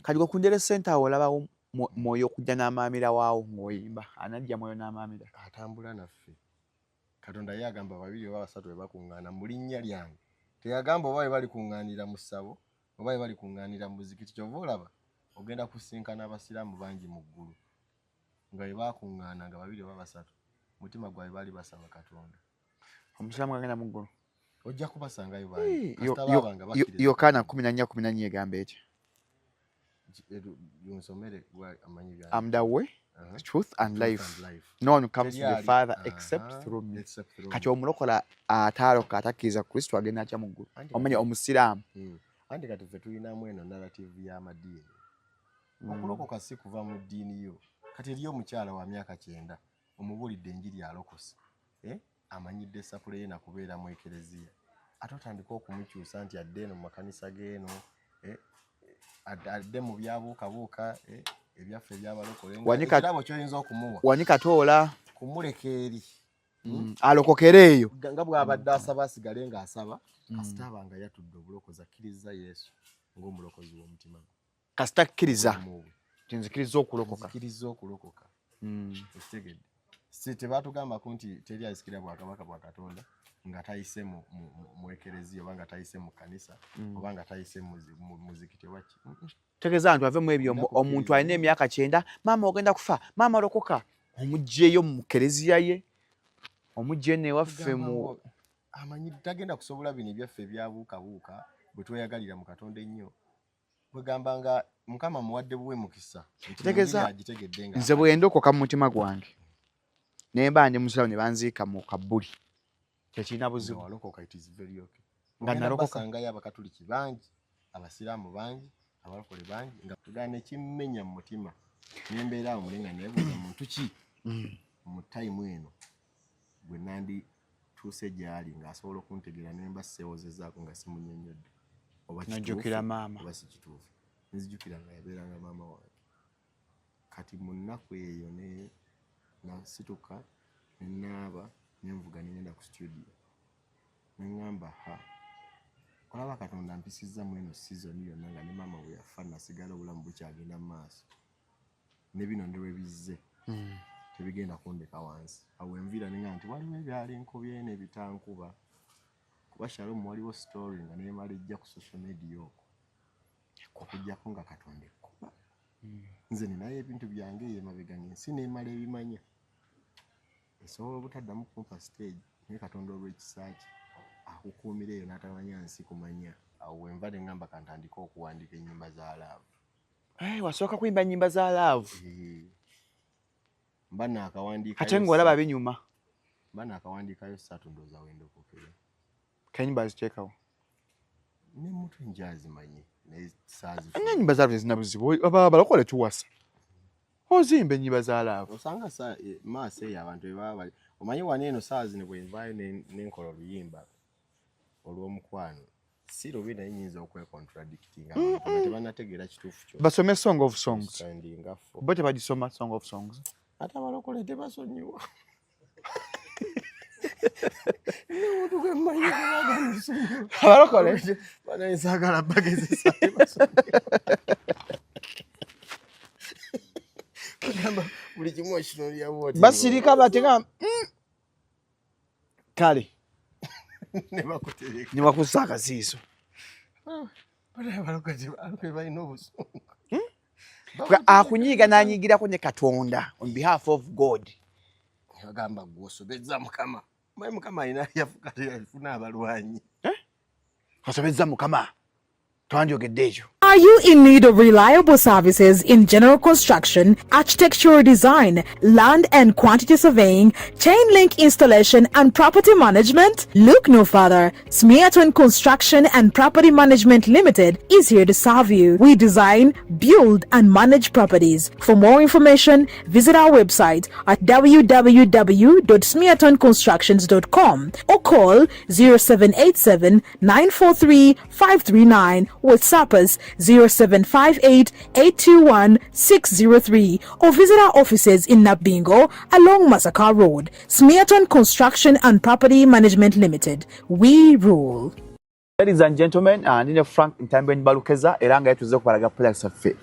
kati okundere center awo olabawo moyo kujja n'amaamira waawo ng'oyimba anajja moyo n'amaamira atambula naffe Katonda yagamba babiri oba basatu bwe bakuŋŋaana mu linnya lyange teyagamba oba bali kuŋŋaanira mu ssabo oba bali kuŋŋaanira mu muzikiti kyova olaba ogenda kusinkana abasiraamu bangi mu ggulu nga bwe bakuŋŋaana nga babiri oba basatu mutima gwabwe bali basaba Katonda omusiraamu agenda mu ggulu ojja kubasangayo bangi Yokaana 14:14 egamba etya yonsomere amanyi bya I'm the way, truth and life. No one comes to the Father except through me. Kati omulokola ataaloka atakkiriza Kristo agenda atya mu ggulu omanye omusiraamu andi kati ffe tulinamu eno narrative y'amadiini okulokoka si kuva mu ddiini yo kati eriyo omukyala wa myaka 9 omubuulidde enjiri alokose amanyidde sapule ye nakubeera mu ekereziya ate otandika okumukyusa nti adde eno mu makanisa g'eno adde mu byabuukabuuka ebyaffe ebyabalokole ekirabo kyoyinza okumuwa wanika toola kumuleka eri alokokere eyo nga bw'abadde asaba asigale ng'asaba kasita abanga yatudde obulokozi akkiriza Yesu ng'omulokozi w'omutima gwe kasita akkiriza nzikiriza okulokoka ekitegedde si tebatugambako nti teri ayisikira bwakabaka bwa Katonda nga tayise mu ekereziya oba nga tayise mu kanisa oba nga tayise mu muzikiti waki tegeza nti ave mu ebyo omuntu alina emyaka 9 maama ogenda kufa maama lokoka omugjeyo mu kereziya ye omugje ne waffe mu amanyi tagenda kusobola bino byaffe byabuukabuuka bwe tweyagalira mu Katonda ennyo bwegamba nga Mukama muwadde buwe mukisa tegeza nze bwe ndokoka mu mutima gwange nemba nje musirawo ne banziika mu kabuli tekina buzibu walokoka it is very okay nga nalokoka ngayo abakatoliki bangi abasiraamu bangi abalokole bangi nga tugane kimmenya mu mutima nembeera omulenga nebuuza muntu ki mu time eno gwe nandi tuuse gyali ng'asobola okuntegeera nemba seewozezaako nga simunyonyodde oba najjukira maama oba si kituufu nzijjukira nga yabeeranga maama wange kati mu nnaku eyo nasituka nenaaba nenvuga nengenda ku studio neŋŋamba olaba Katonda mpisizza mu eno season yonna nga ne maama bwe yafa nasigala obulamu bukyagenda mu maaso ne bino ndi we bizze tebigenda kundeka wansi awo enviira neŋŋamba nti waliwo ebyali enkubye n'ebitankuba kuba Shalom waliwo story nga neemala ejja ku social media okwo okujjako nga Katonda ekkuba nze ninayo ebintu byange emabega ng'ensi neemala ebimanya esobola obutaddamu kumpa stage naye Katonda olw'ekisa kye akukuumira eyo n'atamanya nsi kumanya awo wenva neŋŋamba kantandika okuwandiika ennyimba za laavu wasooka kuyimba nnyimba za laavu mba naakawandiika ate ng'olaba binyuma mba naakawandiikayo 3 ndowooza wendokokere kanyimba ziteekawo ne mutu njazimanyi naye saazi ennyimba za laavu zina buzibu balokole tuwasa ozimba ennyimba za laavu osanga maaso eyo abantu bwe bali omanyi wano eno saazi ne bwenvaayo nenkola oluyimba olw'omukwano si lubi naye nyinza okwecontradictinga nga tebanategeera kituufu kyo basome Song of Songs bo tebagisoma Song of Songs ate abalokole tebasonyiwa n'omuntu gwe mmanyi abalokole banayisaagala bagezesa tebasonyiwa buli kimu okitunuliramu basirika batenga kale ne bakussa akasiiso balina obusungu akunyiiga n'anyiigirako ne Katonda on behalf of God agamba gwosobezza Mukama mayi Mukama alina yafuna abalwanyi osobezza Mukama twanjogedde ekyo. Are you in need of reliable services in general construction, architectural design, land and quantity surveying, chain link installation, and property management? Look no further. Smeaton Construction and Property Management Limited is here to serve you. We design, build, and manage properties. For more information, visit our website at www.smeatonconstructions.com or call 0787 943 539 with Sappers 0758 821 603 or visit our offices in Nabingo along Masaka Road. Smeaton Construction and Property Management Limited. We rule. Ladies and gentlemen, nine Frank Ntambwe Balukeza era nga yatuze okubalaga products affe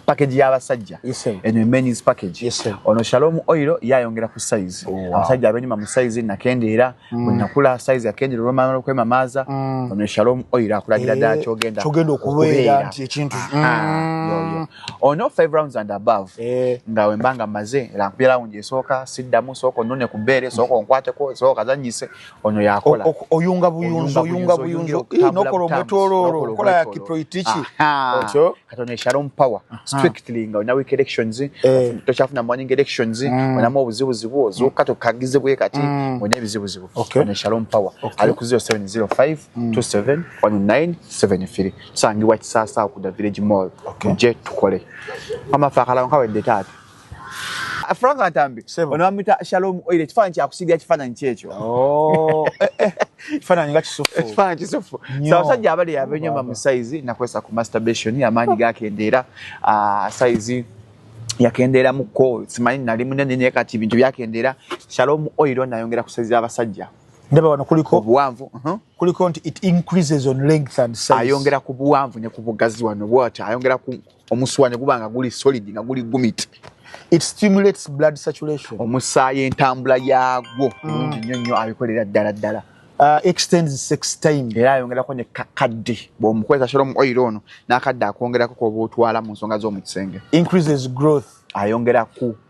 package y'abasajja. Eno men's package. Ono Shalom Oil yayongera ku size. Abasajja abenyuma mu size nakendeera bunakula size yakendera olw'amala okwemamaaza. Ono Shalom Oil akulagira ddala kyogenda okubeera nti ekintu. Ono 5 rounds and above. Nga wembanga maze era mpira unje esooka siddamu soko none ku bbeere soko nkwateko soko kazanyise ono yakola. Oyunga buyunzo. Nokolo mwetololo kola ya kiproitichi ocho katone Shalom Power strictly nga na week elections tochafuna morning elections ona mu buzibuzibu zoka tokagize bwe kati ona ebizibuzibu ona Shalom Power ali ku 0705 27 1973 sangi wa kisasa ku da village mall je tukole mama fakala nkawe ndetatu Frank Ntambi ono amita Shalom Oil kifanyi kyakusiga kifanyi kyekyo kifanyi nga kisofu kifanyi kisofu sawa sajja abali yabenyuma mu size nakwesa ku masturbation yamanyi gakendeera size yakendera muko simanyi nali munene ne kati bintu byakendera Shalom Oil nayongera ku size abasajja ndaba wano kuliko buwanvu kuliko nti it increases on length and size ayongera ku buwanvu ne ku bugazi wano bwata ayongera ku omuswanya gubanga guli solid nga guli gumit. It stimulates blood saturation. Omusaayi entambula yagwo nnyo abikolera ddala. Extends sex time. Era ayongerako ne kakadde bw'omukwesa Shalom Oil ono n'akadde akwongerako k'oba otwala mu nsonga z'omu kisenge. Increases growth. Ayongera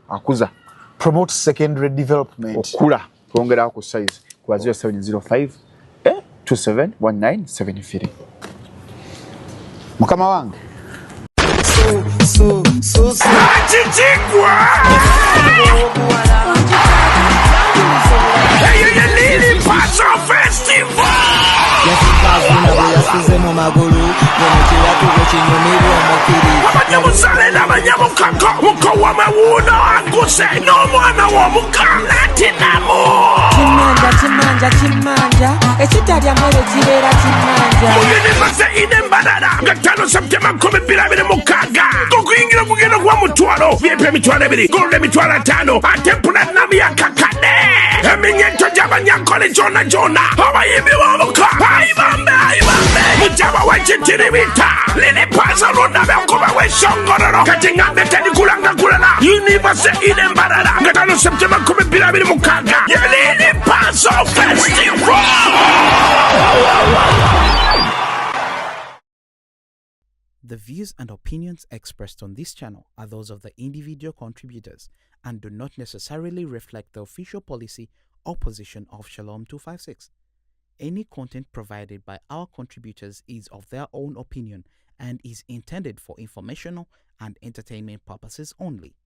akuza. Promotes secondary development. Okula twongerako ku size kuba 0705 271973. Mukama wange. Chichigwa! Hey, Lily Paso Festival! Abanyamusale n'abanyamukaka mukowa mawuno aguse n'omwana w'omukana tinamo Chimanja ekitalya mmere kibeera chimanja Muyinimase inembalala nga 5 Septemba 2026 kokuyingira kugenda kuba mutwalo vyepe emitwalo 2 golde emitwalo 5 ate platinum yakakane eminyeto gy'abanyankole jona abayimbi b'omuka ayibambe mujaba w'ekitiribita lili pasa lundabe okuba w'eshongororo kati ngambe tedikulanga kulala Universe inembalala nga 5 Septemba 2026 yelili paso festival. The views and opinions expressed on this channel are those of the individual contributors and do not necessarily reflect the official policy or position of Shalom 256. Any content provided by our contributors is of their own opinion and is intended for informational and entertainment purposes only.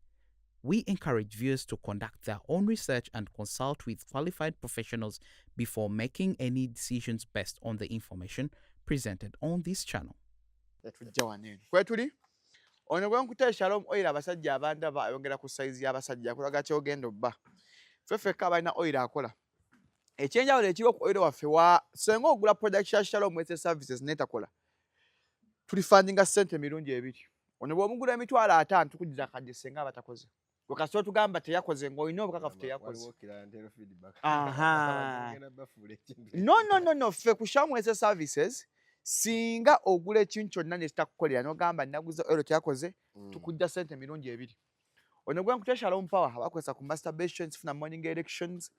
We encourage viewers to conduct their own research and consult with qualified professionals before making any decisions based on the information presented on this channel. Kwetuli ono gwe nkutte Shalom Oil abasajja abandaba ayongera ku size y'abasajja akulaga kyogenda obba fefeka abalina oil akola ekyenjawulo ekiriwo ku oil waffe wa senga ogula product ya Shalom services netakola tuli fundinga ssente mirungi ebiri ono bw'omugula emitwalo 5 tukugiza kadde senga abatakoze wakaso tugamba teyakoze ng'olina obukakafu teyakoze no ffe ku Shalom services singa ogula ekintu kyonna ne kitakukolera n'ogamba naguza oil teyakoze tukujja ssente mirungi ebiri ono gwe nkutte Shalom Power abakozesa ku masturbation sifuna morning erections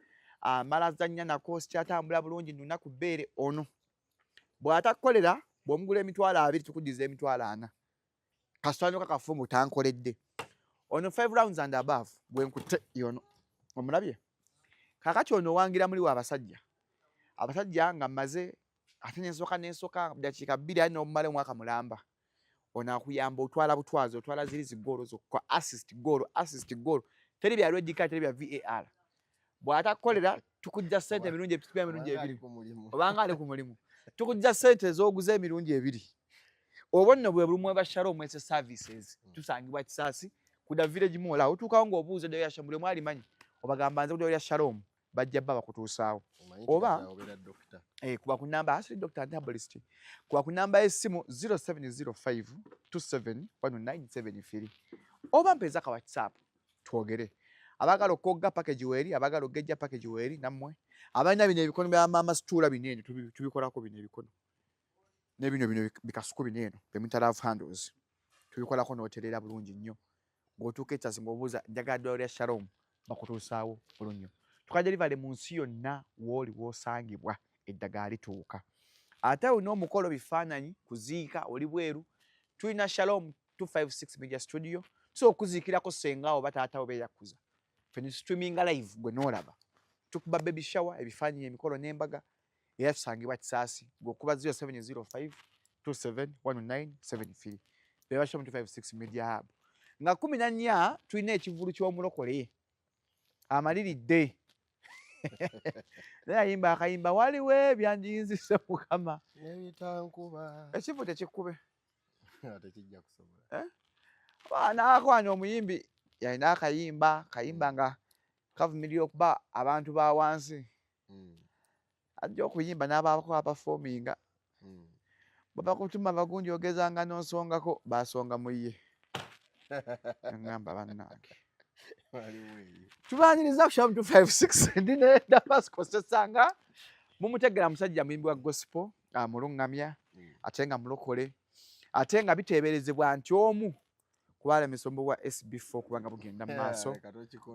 malazanya nako sikyatambula bulungi nuna ku bbeere ono bw'atakukolera bw'omugula emitwalo 2 tukudiza emitwalo 4 kasitwanyuka kafumu tankoledde ono 5 rounds and above gwe nkutte yono omulabye kakati ono wangira muli wa abasajja nga maze ate nensoka dakiika 2 ali n'omumala omwaka mulamba ono akuyamba otwala butwazi otwala ziri zigolo zokka assist goal teri bya red card teri bya VAR bw'atakukolera tukujja ssente mirungi ebiri obanga ali ku mulimu tukujja ssente z'oguza emirungi ebiri obwo nno bwe bulumwe bwa Shalom services tusangibwa Kisaasi ku da village mall awo tukawo ng'obuuza dde ya Shambule mwali manyi obagamba nze kudde ya Shalom bajja baba kutuusaawo oba kuba ku namba asili Dr. Antabolist kuba ku namba y'essimu 0705 271973 oba mpeza ka WhatsApp twogere abagala okogga package weri abagala ogejja package weri nammwe abalina bino ebikono bya mama situula binene tubikolako bino ebikono ne bino bikasuku bino eno bemuyita love handles tubikolako n'oterera bulungi nnyo ng'otuuka ekyasi ng'obuuza njagala ddwaliro lya Shalom bakutuusaawo bulungi nnyo tukadelivale mu nsi yonna w'oli w'osangibwa eddagala lituuka ate olina omukolo bifaananyi kuziika oli bweru tulina Shalom 256 media studio so okuziikirako sengaawo bataatawo beeyakuza ffe streaming live gwe n'olaba tukuba baby shower ebifaananyi emikolo n'embaga era tusangibwa Kisaasi ng'okuba 0705 271973 beba Shalom 256 media hub nga 14 tulina ekivulu ky'omulokole amaliridde naye ayimba akayimba waliwo ebyanjiyinzise Mukama nebitankuba ekivu tekikube tekijja kusobola naakwana omuyimbi yalina akayimba nga kavumirira okuba abantu ba wansi ajja okuyimba n'abaako abafominga baba kutuma bagundi ogezanga n'onsongako basonga mu ye ngamba bannange tubaniriza ku Shalom 256 ndi ne Damascus Sesanga mumutegera musajja muyimbi wa gospel amulungamya ate nga mulokole ate nga biteeberezebwa nti omu kubala emisombo bwa SB4 kubanga bugenda mu maaso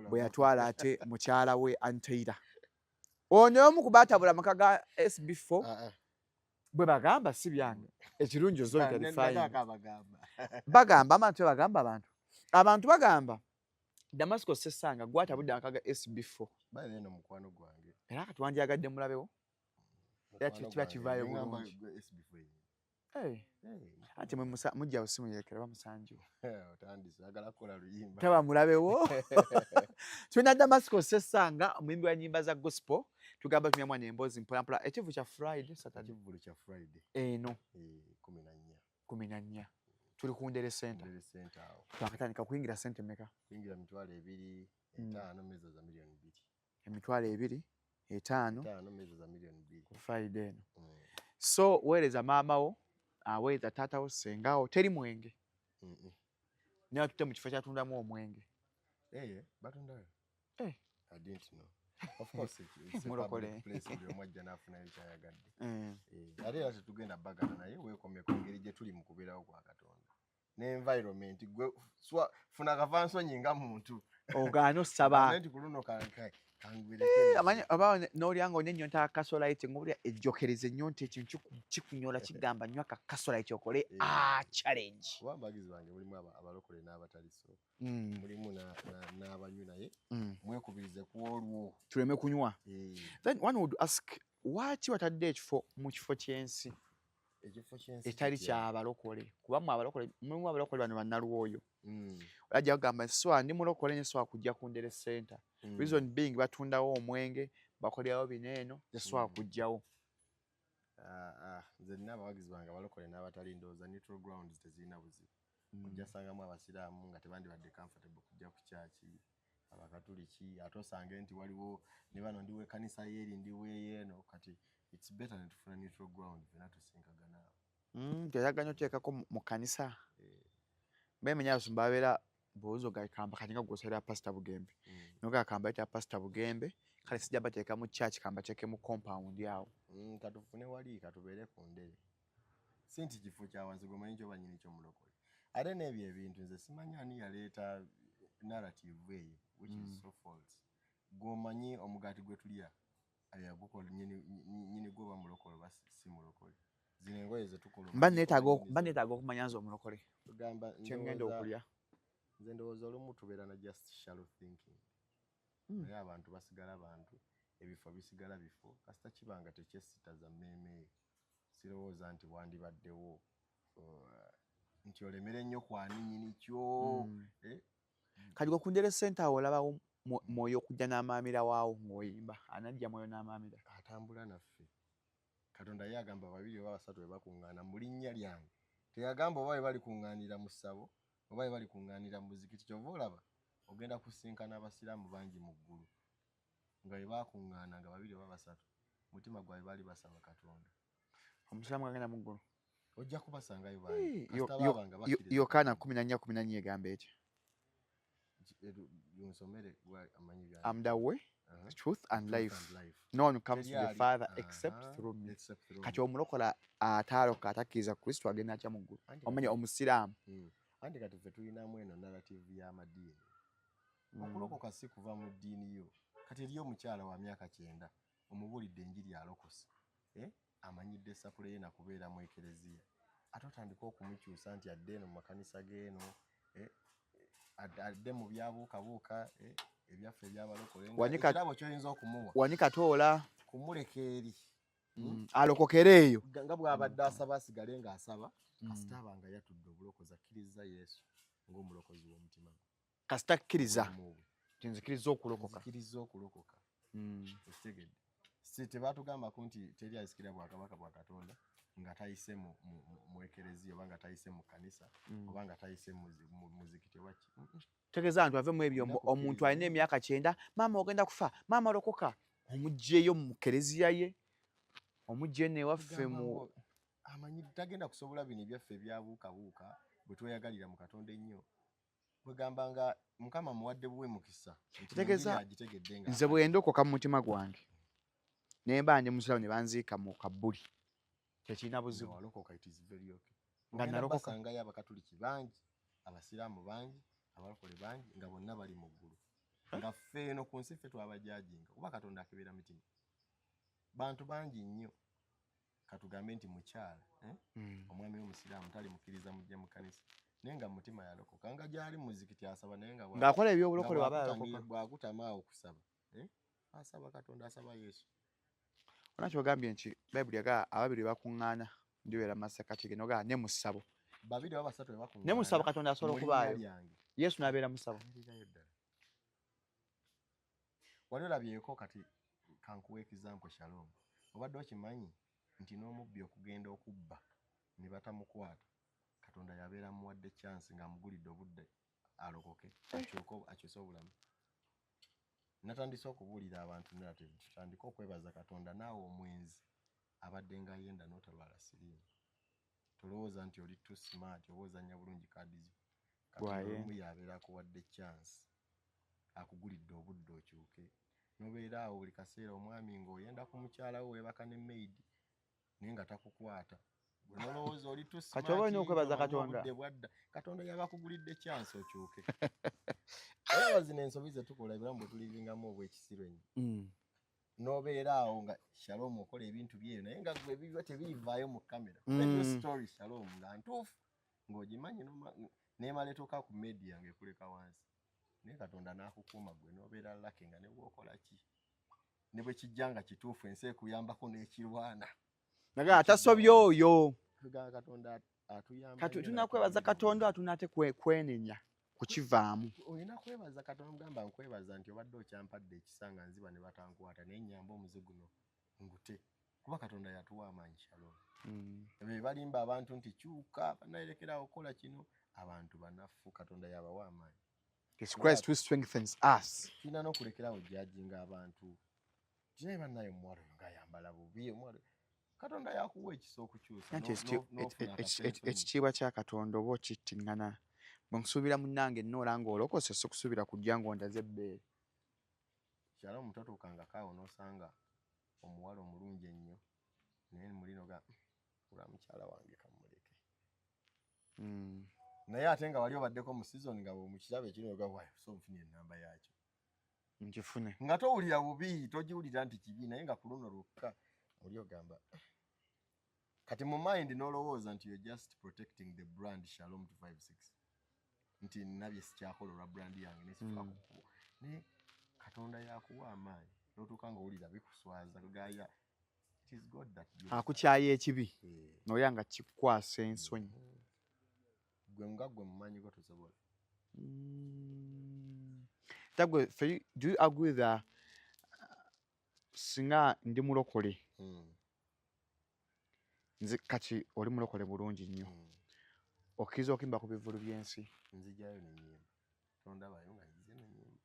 bwe yatwala ate mukyala we Anteira ono omu kubatabula maka ga SB4 bwe bagamba si byange ekirungi ozolita lifayi bagamba abantu bagamba Damascus Sesanga gwatabudde maka ga SB4 bale eno mukwano gwange era katwandiyagadde mulabewo era kiba kivaayo bulungi ate mujja busimuyerekera bamusanju otandise agala kukola luyimba taba mulabewo tulina Damascus Sesanga omuyimbi wa nyimba za gospel tugamba tumya mwana emboozi mpolampola ekivu kya Friday Saturday ekivulu kya Friday eno 14 tuli ku Ndere Center awo twakatandika kuyingira sente meka kuyingira mitwalo 2 5 mezo za milioni 2 emitwalo 2 5 mezo za milioni 2 ku Friday eno so weereza maamawo aweereza taatawo sengawo teri mwenge naye tutte mu kifo kyatundamu omwenge batundayo I didn't know. Of course it's a Mulokole. public place buli omwajja n'afuna ekyayagadde ate era tetugenda bagana naye weekomye ku ngeri gye tuli mu kubeerawo kwa Katonda n'environment gwe funa kafansonyi nga muntu ogaana osaba nti ku luno amanyi oba n'olyanga olya ennyonta akasolite ng'obulya ejjokereza ennyonta ekintu kikunyola kigamba nnyo akasolite okole challenge kuba abagizi bange mulimu abalokole n'abatali so mulimu n'abanywi naye mwekubirize ku olwo tuleme kunywa then one would ask lwaki watadde ekifo mu kifo ky'ensi etali kyabalokole kubamu abalokole mulimu abalokole bano bannaluwoyo olajja kugamba nsoa ndi mulokole nsoa kujja ku Ndere Center reason being batundawo omwenge bakolerawo bineeno tesobola kujjawo nze nina abawagizi bange abalokole n'abatali ndowooza neutral grounds tezirina buzibu ojja sangamu abasiraamu nga tebandibadde comfortable kujja ku kyaki abakatuliki ate osange nti waliwo ne bano ndiwo ekkanisa yeeri ndiwo eyeeno kati it's better netufuna neutral ground fena tusinkagana teyaganya oteekako mu kkanisa bemenya abasumba babeera buuzo gakamba kati nga gwosalira Pastor Bugembe nogakamba yita Pastor Bugembe kale sijja bateeka mu church kamba teeke mu compound awo katufune wali katubeere ku Ndere si nti kifo kya wansi gomanyi kyo banyini kyo mulokole ate n'ebyo ebintu nze simanyi ani yaleeta narrative eyo which is so false gomanyi omugaati gwe tulya ayagukola nyini gwoba mulokole oba si mulokole zino engoye zetukola mba neetaaga okumanya nze omulokole kyengenda okulya nze ndowooza olumu tubeera na just shallow thinking naye abantu basigala bantu ebifo bisigala bifo kasita kibanga tekyesitaza mmeemeeyo sirowooza nti wandibaddewo nti olemere ennyo kwani nyini kyo kati gwe ku Ndere Center awo olabawo mwoyo okujja n'amaamira waawo ng'oyimba anajja mwoyo n'amaamira atambula naffe Katonda ye agamba babiri oba basatu bwe bakuŋŋaana mu linnya lyange teyagamba oba bwe bali kuŋŋaanira mu ssabo oba bwe bali kuŋŋaanira mu muzikiti kyova olaba ogenda kusinkana abasiraamu bangi mu ggulu nga bwe bakuŋŋaana nga babiri oba basatu mutima gwabwe baali basaba Katonda omusiraamu agenda mu ggulu ojja kubasangayo bangi Yokaana 14:14 egamba etya yunsomere amanyi byange I'm the way truth and life. No one comes to the Father except through me. Kati omulokola ataaloka atakkiriza Kristo agenda atya mu ggulu. Omanya omusiraamu. Andi kati ffe tulinamu eno narrative y'amadiini. Okulokoka si kuva mu ddiini yo. Kati eriyo omukyala wa myaka 9 omubuulidde enjiri alokose. Amanyidde sapule ye na kubeera mu ekereziya. Ate otandika okumukyusa nti adde eno mu makanisa g'eno. Adde mu byabuukabuuka ebyaffe ebyabalokole. Ekirabo ky'oyinza okumuwa. Wanika toola. Kumuleka eri. Alokokere eyo. Nga bw'abadde asaba asigale ng'asaba. Kasita abanga yatudde obulokozi akkiriza Yesu ng'omulokozi w'omutima gwe. Kasita akkiriza. Nzikiriza okulokoka. Nzikiriza okulokoka. Ekitegedde. Si tebaatugamba nti teri ayisikira bwakabaka bwa Katonda nga tayise mu ekereziya oba nga tayise mu kanisa oba nga tayise mu muzikiti waki. Tegeeza nti ave mu ebyo omuntu alina emyaka 9 maama ogenda kufa maama lokoka omugjeyo mu kereziya ye omugje ne waffe mu amanyi tagenda kusobola bino byaffe byabuukabuuka bwe tweyagalira mu Katonda ennyo bwegamba nga Mukama muwadde buwe mukisa. Tegeeza nze bwe ndokoka mu mutima gwange nemba nje musirawo ne banziika mu kabuli tekirina buzibu. Walokoka it is very okay. Nga nalokoka nga y'Abakatuliki bangi Abasiraamu bangi abalokole bangi nga bonna bali mu ggulu. Nga ffe eno ku nsi ffe twabajajinga kuba Katonda akebera mitima. Bantu bangi nnyo katugambe nti mukyala omwami w'Omusiraamu tali mukkiriza mujja mu kanisa naye nga mutima yalokoka nga gyali muzikiti asaba naye nga ng'akola ebyobulokole waba yalokoka bw'agutama awo okusaba asaba Katonda asaba Yesu. Onakyo bagambye nti Bayibuli yaga ababiri bakuŋŋaana ndibeera masekati geno ga ne musabo. Babiri oba basatu bakuŋŋaana. Ne musabo Katonda asobola okubaayo. Yesu n'abeera musabo. Wali olabyeko kati kankuwa example Shalom. Obadde okimanyi nti n'omubbi okugenda okubba ne batamukwata Katonda yabeera muwadde chance nga mugulidde obudde alokoke akyuse obulamu. Natandise okubuulira abantu narrative tutandika okwebaza Katonda naawe omwenzi abadde nga yenda n'otalwala siriimu. Tolowooza nti oli too smart oba ozannya bulungi kaadi zo. Katonda omu yabeera akuwadde chance akugulidde obudde okyuke. Nobeera awo buli kaseera omwami ng'oyenda ku mukyala we weebaka ne maid naye nga takukwata. Gwe nolowooza oli too smart. Kati oba olina okwebaza Katonda. Katonda yaba akugulidde chance okyuke. Era zino ensobi ze tukola ebiramu bwe tulivingamu obw'ekisiru ennyo. Nobeera awo nga Shalom okola ebintu byeyo naye nga gwe ebibyo tebirivaayo mu kamera. Story Shalom nga ntuufu ng'ogimanyi n'emala etuuka ku media ng'ekuleka wansi. Naye Katonda n'akukuuma gwe n'obeera lucky nga ne bw'okola ki ne bwe kijja nga kituufu ensi ekuyambako n'ekirwana. Naga atasobye oyo. Katonda atuyamba. Kati tunakwebaza Katonda atunate kwenenya kukivaamu. Olina kwebaza Katonda mugamba nkwebaza nti obadde okyampadde ekisa nga nziba ne batankwata naye nnyamba omuze guno ngute kuba Katonda yatuwa amaanyi Shalom. Be balimba abantu nti kyuka banayerekerawo okukola kino abantu banafu Katonda yabawa amaanyi. It's Christ who strengthens us. Tulina n'okulekerawo jjajinga abantu. Tinaye bannaye omuwala nga ayambala bubi omuwala Katonda yakuwa ekisa okukyusa. Ekitiibwa kya Katonda oba okittingana. Bwe nkusuubira munnange nnoola ng'olokose so kusuubira kujja ng'ondaze ebbeere. Shalom totuukanga kaawo n'osanga omuwala omulungi ennyo naye mulino ga ula mukyala wange kamuleke. Naye ate nga wali obaddeko mu season nga mu kirabo ekino ga wayo so nfunye ennamba yakyo. Nkifune. Nga towulira bubi togiwulira nti kibi naye nga ku luno lwokka oli ogamba kati mu mind n'olowooza nti you're just protecting the brand Shalom 256. Nti nabye sikyakola olwa brand yange nesifa kukuwa. Naye Katonda yakuwa amaanyi n'otuuka ng'owulira bikuswaza gaya. It is God that gives. Akukyaye ekibi n'olya nga kikwasa ensonyi. Gwe nga gwe mumanyi ko tosobola. Tagwe, do you agree that singa ndi mulokole nze kati oli mulokole bulungi nnyo okkiriza okimba ku bivulu by'ensi nzijayo n'ennyimba tonda bayo nga nzize n'ennyimba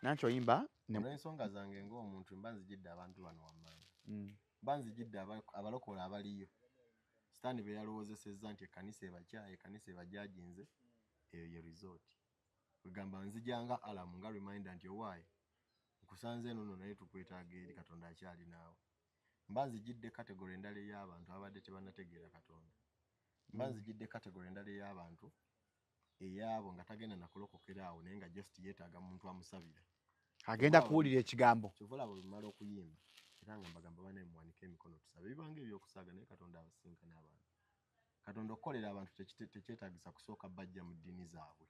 nanti oyimba n'ensonga zange ng'omuntu mba nzijidde abantu bano wammanyi mba nzijidde abalokole abaliyo Sitaani be yalowoozesezza nti ekkanisa ebakyaye ekkanisa ebajajinze eyo ye resort. Wegamba nzijanga alamu nga reminder nti owaaye tukusanze nno naye tukwetaaga eri Katonda akyali naawe. Mba nzijidde category endala ey'abantu abadde tebannategeera Katonda. Mba nzijidde category endala ey'abantu eyabo nga tagenda nakulokokera awo naye nga just yeetaaga muntu amusabira. Agenda kuwulira ekigambo. Kyova bwe bimala okuyimba era nga mbagamba bane muwanike emikono tusabe. Bibanga ebyokusaaga naye Katonda abasinkana abantu. Katonda okukolera abantu tekyetaagisa kusooka bajja mu ddiini zaabwe.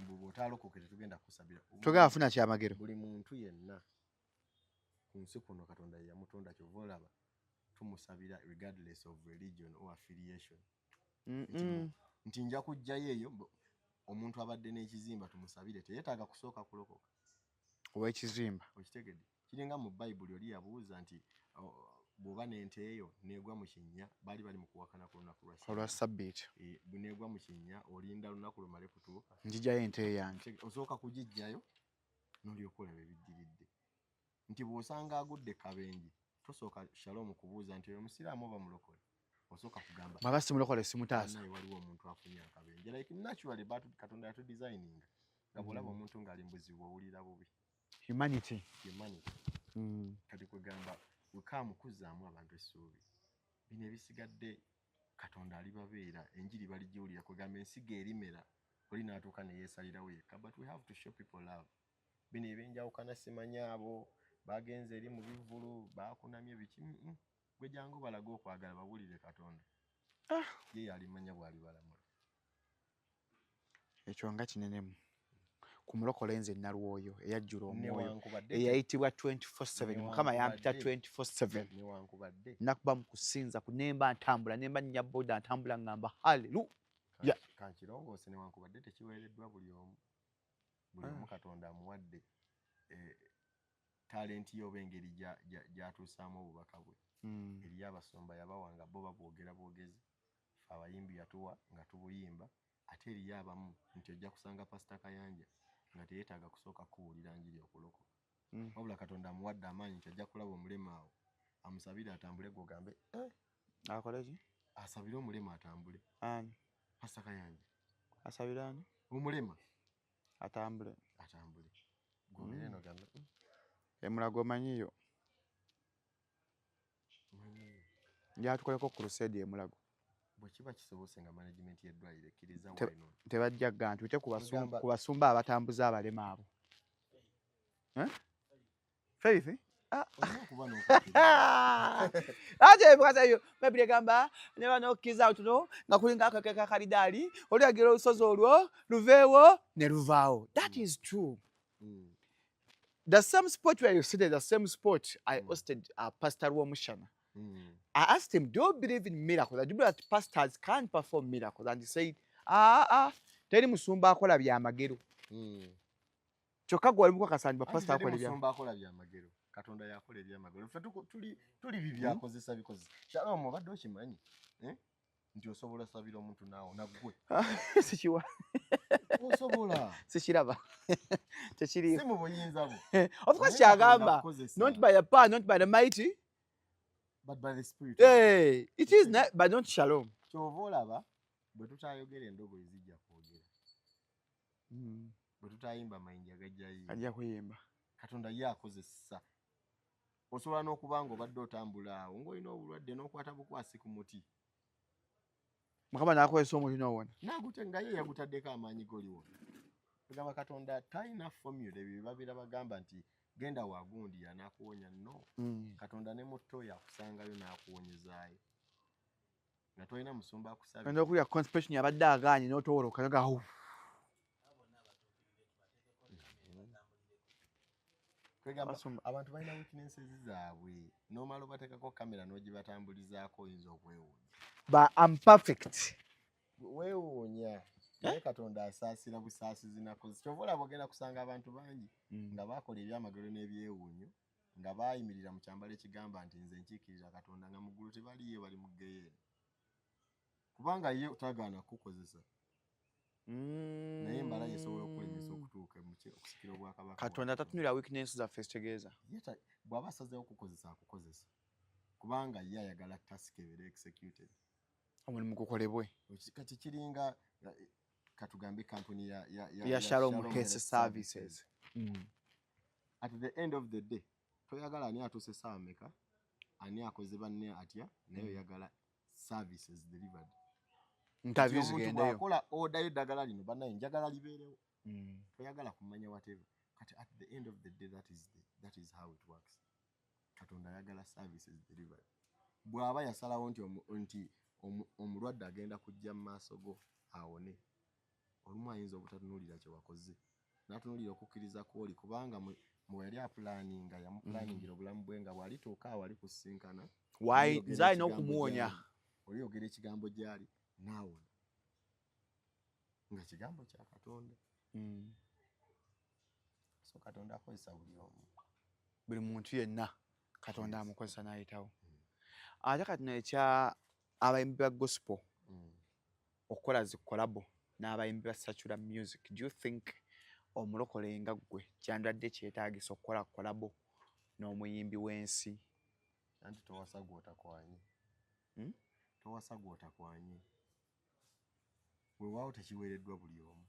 Bw'otaalokokere tugenda kusabira. Togenda afuna kyamagero. Buli muntu yenna ku nsi kuno Katonda yamutonda kyova olaba tumusabira regardless of religion or affiliation. Nti nja kujjayo eyo omuntu abadde n'ekizimba tumusabire teyeetaaga kusooka kulokoka. Ow'ekizimba. Okitegedde. Kiringa mu Bayibuli oli yabuuza nti bw'oba n'ente eyo neegwa mu kinnya bali mu kuwakana ku lunaku lwa Ssabbiiti. Bw'eneegwa mu kinnya olinda lunaku lumale kutuuka. Njijayo ente yange. Osooka kugijjayo n'olyoka olaba ebiddiridde. Nti bw'osanga agudde kabenje tosooka Shalom kubuuza nti oyo musiraamu oba mulokole. Osooka kugamba baba simulokole simutaasa. Naye waliwo omuntu afunye akabenje. Like naturally Katonda yatudesigninga. Nga bw'olaba omuntu ng'ali mbuzibu owulira bubi. Humanity. Kati kwegamba wekaamu kuzzaamu abantu essuubi. Bino ebisigadde Katonda alibabeera enjiri baligiwulira kwegamba ensigo erimera oli n'atuuka ne yeesalirawo yekka. But we have to show people love. Bino ebyenjawukana simanya abo bagenze eri mu bivulu baakunamye biki. Gwe jangu balaga okwagala bawulire Katonda. Ye yalimanya bw'alibalamula. Ekyo nga kinenemu. Ku mulokole nze Nalwoyo eyajjula omwoyo eyayitibwa 24/7 Mukama yampita 24/7 newankubadde nakuba mu kusinza kunemba ntambula nemba nnya boda ntambula ngamba haleluya. Kankirongoose newankubadde tekiweereddwa buli omu. Buli omu Katonda amuwadde talenti y'oba engeri gy'atuusaamu obubaka bwe. Eriyo abasumba yabawanga bo babwogera bwogezi abayimbi yatuwa nga tubuyimba ate eriyo abamu nti ojja kusanga Pastor Kayanja nga teyeetaaga kusooka kuwulira njiri okulokoka. Wabula Katonda amuwadde amaanyi nti ajja kulaba omulema awo amusabire atambule gwogambe akole ki? Asabire omulema atambule. Ani? Pastor Kayanja. Asabire ani? Omulema atambule. Gwogere eno gambe Emulago manyiyo. Yatukoleko crusade Emulago. Bwe kiba kisobose nga management y'eddwaliro ekkiriza wano. Tebajja gantu ite ku basumba abatambuza abalema abo. Faith? Aje bwakayo mebire gamba ne bano kiza tuno nga kulinga akakeka kalidali oli agira olusozi olwo luveewo ne luvaawo. That is true. The same spot where you sit, the same spot I hosted Pastor Womushana. I asked him, do you believe in miracles? I do believe that pastors can't perform miracles. And he said, teri musumba akola bya magero. Kyokka gwe alimu kasandi ba pastor akola bya musumba akola bya magero. Katonda yakola bya magero. Ffe tuli bibyakozesa bikoze. Shalom obadde okimanyi. Nti osobola sabira omuntu naawo naggwe. Sikiwa. Osobola. Sikiraba. Tekiri. Si mu buyinza bwo. Of course kyagamba. Not by the power, not by the mighty. But by the Spirit. Hey, it is not, but not Shalom. Kyova olaba bwe tutayogera endogoyi zijja kwogera. Bwe tutayimba mayinja ajja kuyimba. Katonda ye akozesa. Osobola n'okuba ng'obadde otambula awo ng'olina obulwadde n'okwata bukwasi ku muti. Mukama n'akozesa omuti n'owona. Naagute nga ye yagutaddeko amaanyi g'oliwona. Tugamba Katonda talina formula ebyo babeera bagamba nti genda wagundi anaakuwonya no. Katonda ne muto yakusangayo n'akuwonyezaayo. Nga tolina musumba akusabye. Enda okulya constipation yabadde agaanye n'otowoloka nagawo. Abantu balina weaknesses zaabwe. N'omala obateekako kamera n'ogibatambulizaako oyinza okwewuunya. But I'm perfect. Weewuunya. Naye Katonda asaasira busaasizi nakoze. Kyova olaba ogenda kusanga abantu bangi nga baakola ebyamagero n'ebyewuunyo nga baayimirira mu kyambalo ekigamba nti nze nkiikirira Katonda nga mu ggulu tebaliyo bali mu ggeyeena. Kubanga ye tagaana kukozesa. Naye embala yesobola okulemesa okutuuka okusikira obwakabaka. Katonda tatunulira weakness zaffe zitegeeza. Bw'aba asazeewo okukozesa akukozesa. Kubanga ye ayagala task ebeere executed. Omulimu gukolebwe. Kati kiringa katugambe kampuni ya Shalom Case Services. at the end of the day toyagala ani atuse sameka ani akoze banne atya nayo yagala services delivered interviews zigendeyo akola order yedagala lino banna njagala liberewo toyagala kumanya whatever kati at the end of the day that is how it works Katonda yagala services delivered bwaba yasalawo nti omulwadde agenda kujja mu maaso go awone olumu ayinza obutatunulira kye wakoze natunulira okukkiriza kwoli kubanga mwe yali apulaninga yamupulaningira obulamu bwe nga bwalituuka awali kusinkana nze alina okumuwonya oliyogera ekigambo gyali naawona nga kigambo kya Katonda so Katonda akozesa buli muntu yenna Katonda amukozesa n'ayitawo ate kati nekya abayimbi ba gospel okukola zi collabo n'abayimbi ba secular music do you think omulokole nga gwe kyandadde kyetaagisa okukola collabo n'omuyimbi w'ensi anti towasa gw'otakwanye weewaawo tekiweereddwa buli omu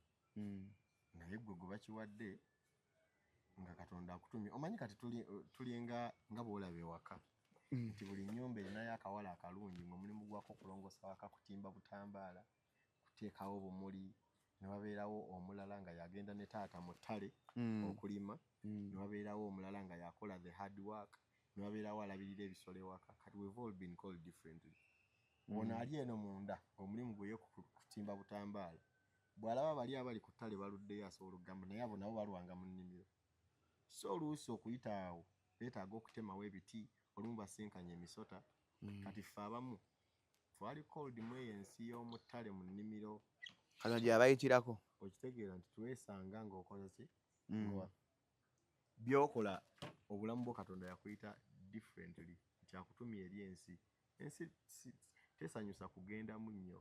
naye gwe gwe bakiwadde nga Katonda akutumye omanyi kati tulinga nga bw'olaba ewaka nti buli nnyumba erinayo akawala akalungi ng'omulimu gwako kulongosa waka kutimba butambaala kuteekawo obumuli ne wabeerawo omulala nga yagenda ne taata mu ttale okulima ne wabeerawo omulala nga yakola the hard work ne wabeerawo alabirira ebisolo ewaka kati we've all been called differently ono ali eno munda omulimu gwe kutimba butambaala bw'alaba bali abali ku ttale baluddeyo asobola okugamba naye abo nabo balwanga mu nnimiro so oluusi okuyita awo beetaaga okutemawo ebiti olumu basinkanye emisota kati ffe abamu twali cold mu eyo ensi y'omu ttale mu nnimiro kano gyabayitirako okitegeera nti twesanga ng'okoze ki byokola obulamu bwo Katonda yakuyita differently nti akutumye eri ensi tesanyusa kugendamu nnyo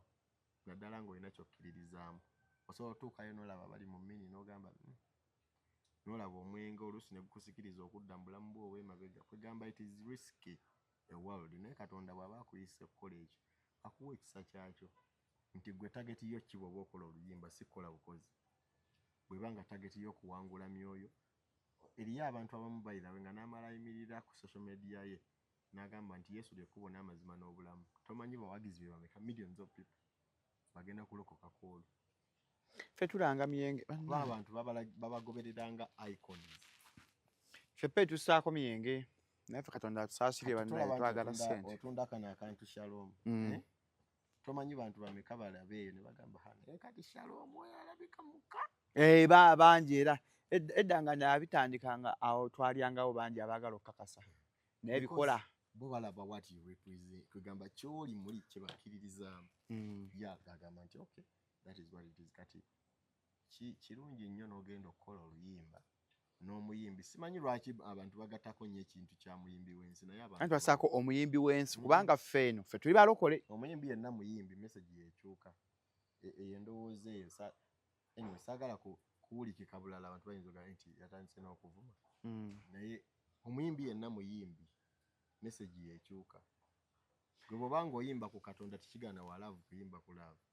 naddala ng'olina kyokkiririzaamu osobola otuukayo n'olaba bali mu mmini n'ogamba n'olaba omwenge oluusi ne gukusikiriza okudda mu bulamu bwo obw'emabega kwegamba it is risky a world naye Katonda bw'aba akuyise okukola ekyo akuwa ekisa kyakyo nti gwe tageti yo ki bw'oba okola oluyimba si kukola bukozi bw'eba tageti yo kuwangula myoyo eriyo abantu abamu bayirawe nga n'amala ayimirira ku social media ye n'agamba nti Yesu ly'ekkubo n'amazima n'obulamu tomanyi bawagizi be bameka millions of people bagenda kulokoka kwolwo ffe tulanga miyenge abantu babagobereranga icons ffe pe tussaako miyenge naye ffe Katonda atusaasirye bannaye twagala ssente otunda kano akantu Shalom tomanyi bantu bameka balaba eyo ne bagamba hano kati Shalom oyo alabika muka bangi era edda nga nabitandikanga awo twalyangawo bangi abaagala okukakasa naye bikola bo balaba what you represent kugamba kyoli muli kye bakkiririzaamu gagamba nti okay that is what it is kati kirungi nnyo n'ogenda okukola oluyimba n'omuyimbi simanyi lwaki abantu bagattako nnyo ekintu kya muyimbi w'ensi naye abantu basaako omuyimbi w'ensi kubanga ffe eno ffe tuli balokole omuyimbi yenna muyimbi message yekyuka eyo endowooza eyo anyway saagala kuwulikika bulala abantu bayinza ogamba nti yatandise n'okuvuma naye omuyimbi yenna muyimbi message yekyuka gwe bw'oba ng'oyimba ku Katonda tekigaana walaavu kuyimba ku laavu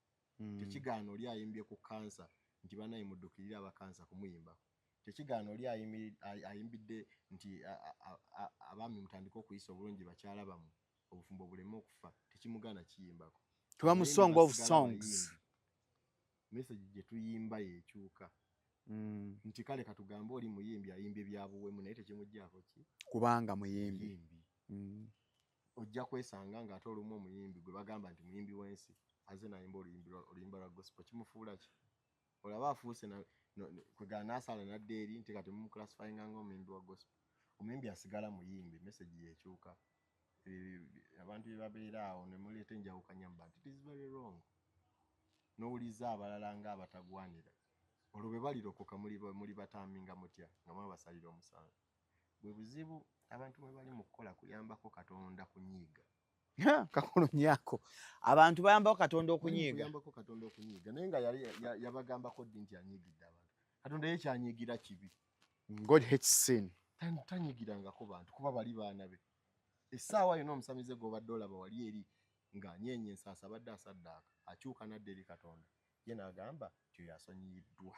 tekigaana oli ayimbye ku kansa nti banaye muddukirira abakansa kumuyimbako tekigaana oli ayimbidde nti abaami mutandika okuyisa obulungi bakyala bammwe obufumbo buleme okufa tekimugaana kiyimbako tuba mu song of songs message gye tuyimba yekyuka nti kale katugambe oli muyimbi ayimbye byabuwemu naye tekimuggyako ki kubanga muyimbi ojja kwesanga ng'ate olumu omuyimbi gwe bagamba nti muyimbi w'ensi aze nayimba oluyimba lwa gospel kimufuula ki olaba afuuse kwegana n'asala nadda eri nti kati mumuclassifyinga ng'omuyimbi wa gospel omuyimbi asigala muyimbi message yekyuka abantu bye babeera awo ne muleeta enjawukanya mu bantu it is very wrong n'owuliza abalala ng'abatagwanira olwo bwe balirokoka muli bataaminga mutya nga mwabasalira omusango bwe buzibu abantu mwe bali mu kukola kuyambako Katonda kunyiiga kakolonyako abantu bayambako Katonda okunyiiga naye nga yabagambako ddi nti anyiigidde abantu Katonda ye kyanyiigira kibi God hates sin tanyigirangako bantu kuba bali baana be essaawa yonna omusamize gw'obadde olaba wali eri ng'anyeenya ensaasa abadde asaddaaka akyuka nadda eri Katonda ye n'agamba nti oyo asonyiyiddwa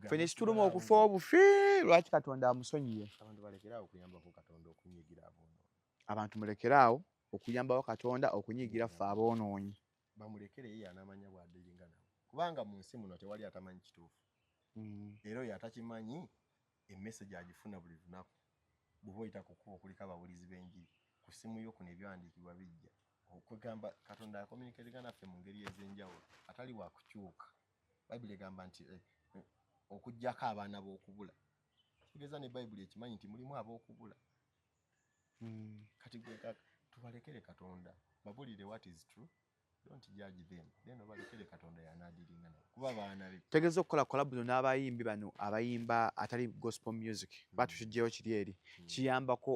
fene situluma okufa obufi lwaki Katonda amusonyiye abantu balekeraawo okuyambako Katonda okunyigira aboonoonyi abantu mulekeraawo okuyambawo Katonda okunyigira ffe aboonoonyi bamulekere ye anamanya bw'addeeringa nabo kubanga mu nsi muno tewali atamanyi kituufu era oyo atakimanyi emmesegi agifuna buli lunaku bw'oba oyita ku kkubo kuliko ababulizi b'enjiri ku ssimu yo kuno ebyawandiikibwa bijja okwegamba Katonda akominiketinga naffe mu ngeri ez'enjawulo atali wa kukyuka bayibuli egamba nti okuggyako abaana b'okubula kitegeeza ne bayibuli ekimanyi nti mulimu ab'okubula kati gwe tubalekere Katonda babulire what is true don't judge them then obalekere Katonda y'anaadiringa nabo kuba baana be tegeza okukola collab n'abayimbi bano abayimba atali gospel music batushijeyo kiri eri kiyambako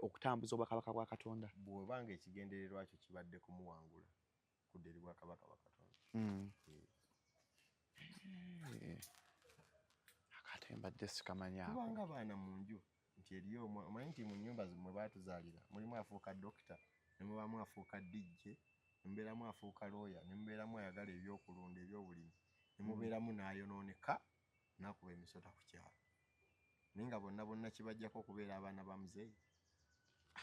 okutambuza obwakabaka bwa Katonda bw'obanga ekigendererwa kyo kibadde kumuwangula kudde eri bwakabaka bwa Katonda akate mbadde sikamanyako kubanga baana mu nju nti eriyo omanyi nti mu nnyumba mwe baatuzaalira mulimu afuuka dokita ne mubamu afuuka DJ ne mubeeramu afuuka looya ne mubeeramu ayagala ebyokulunda ebyobulimi ne mubeeramu n'ayonooneka n'akuba emisota ku kyalo naye nga bonna kibajjako okubeera abaana ba muzeeyi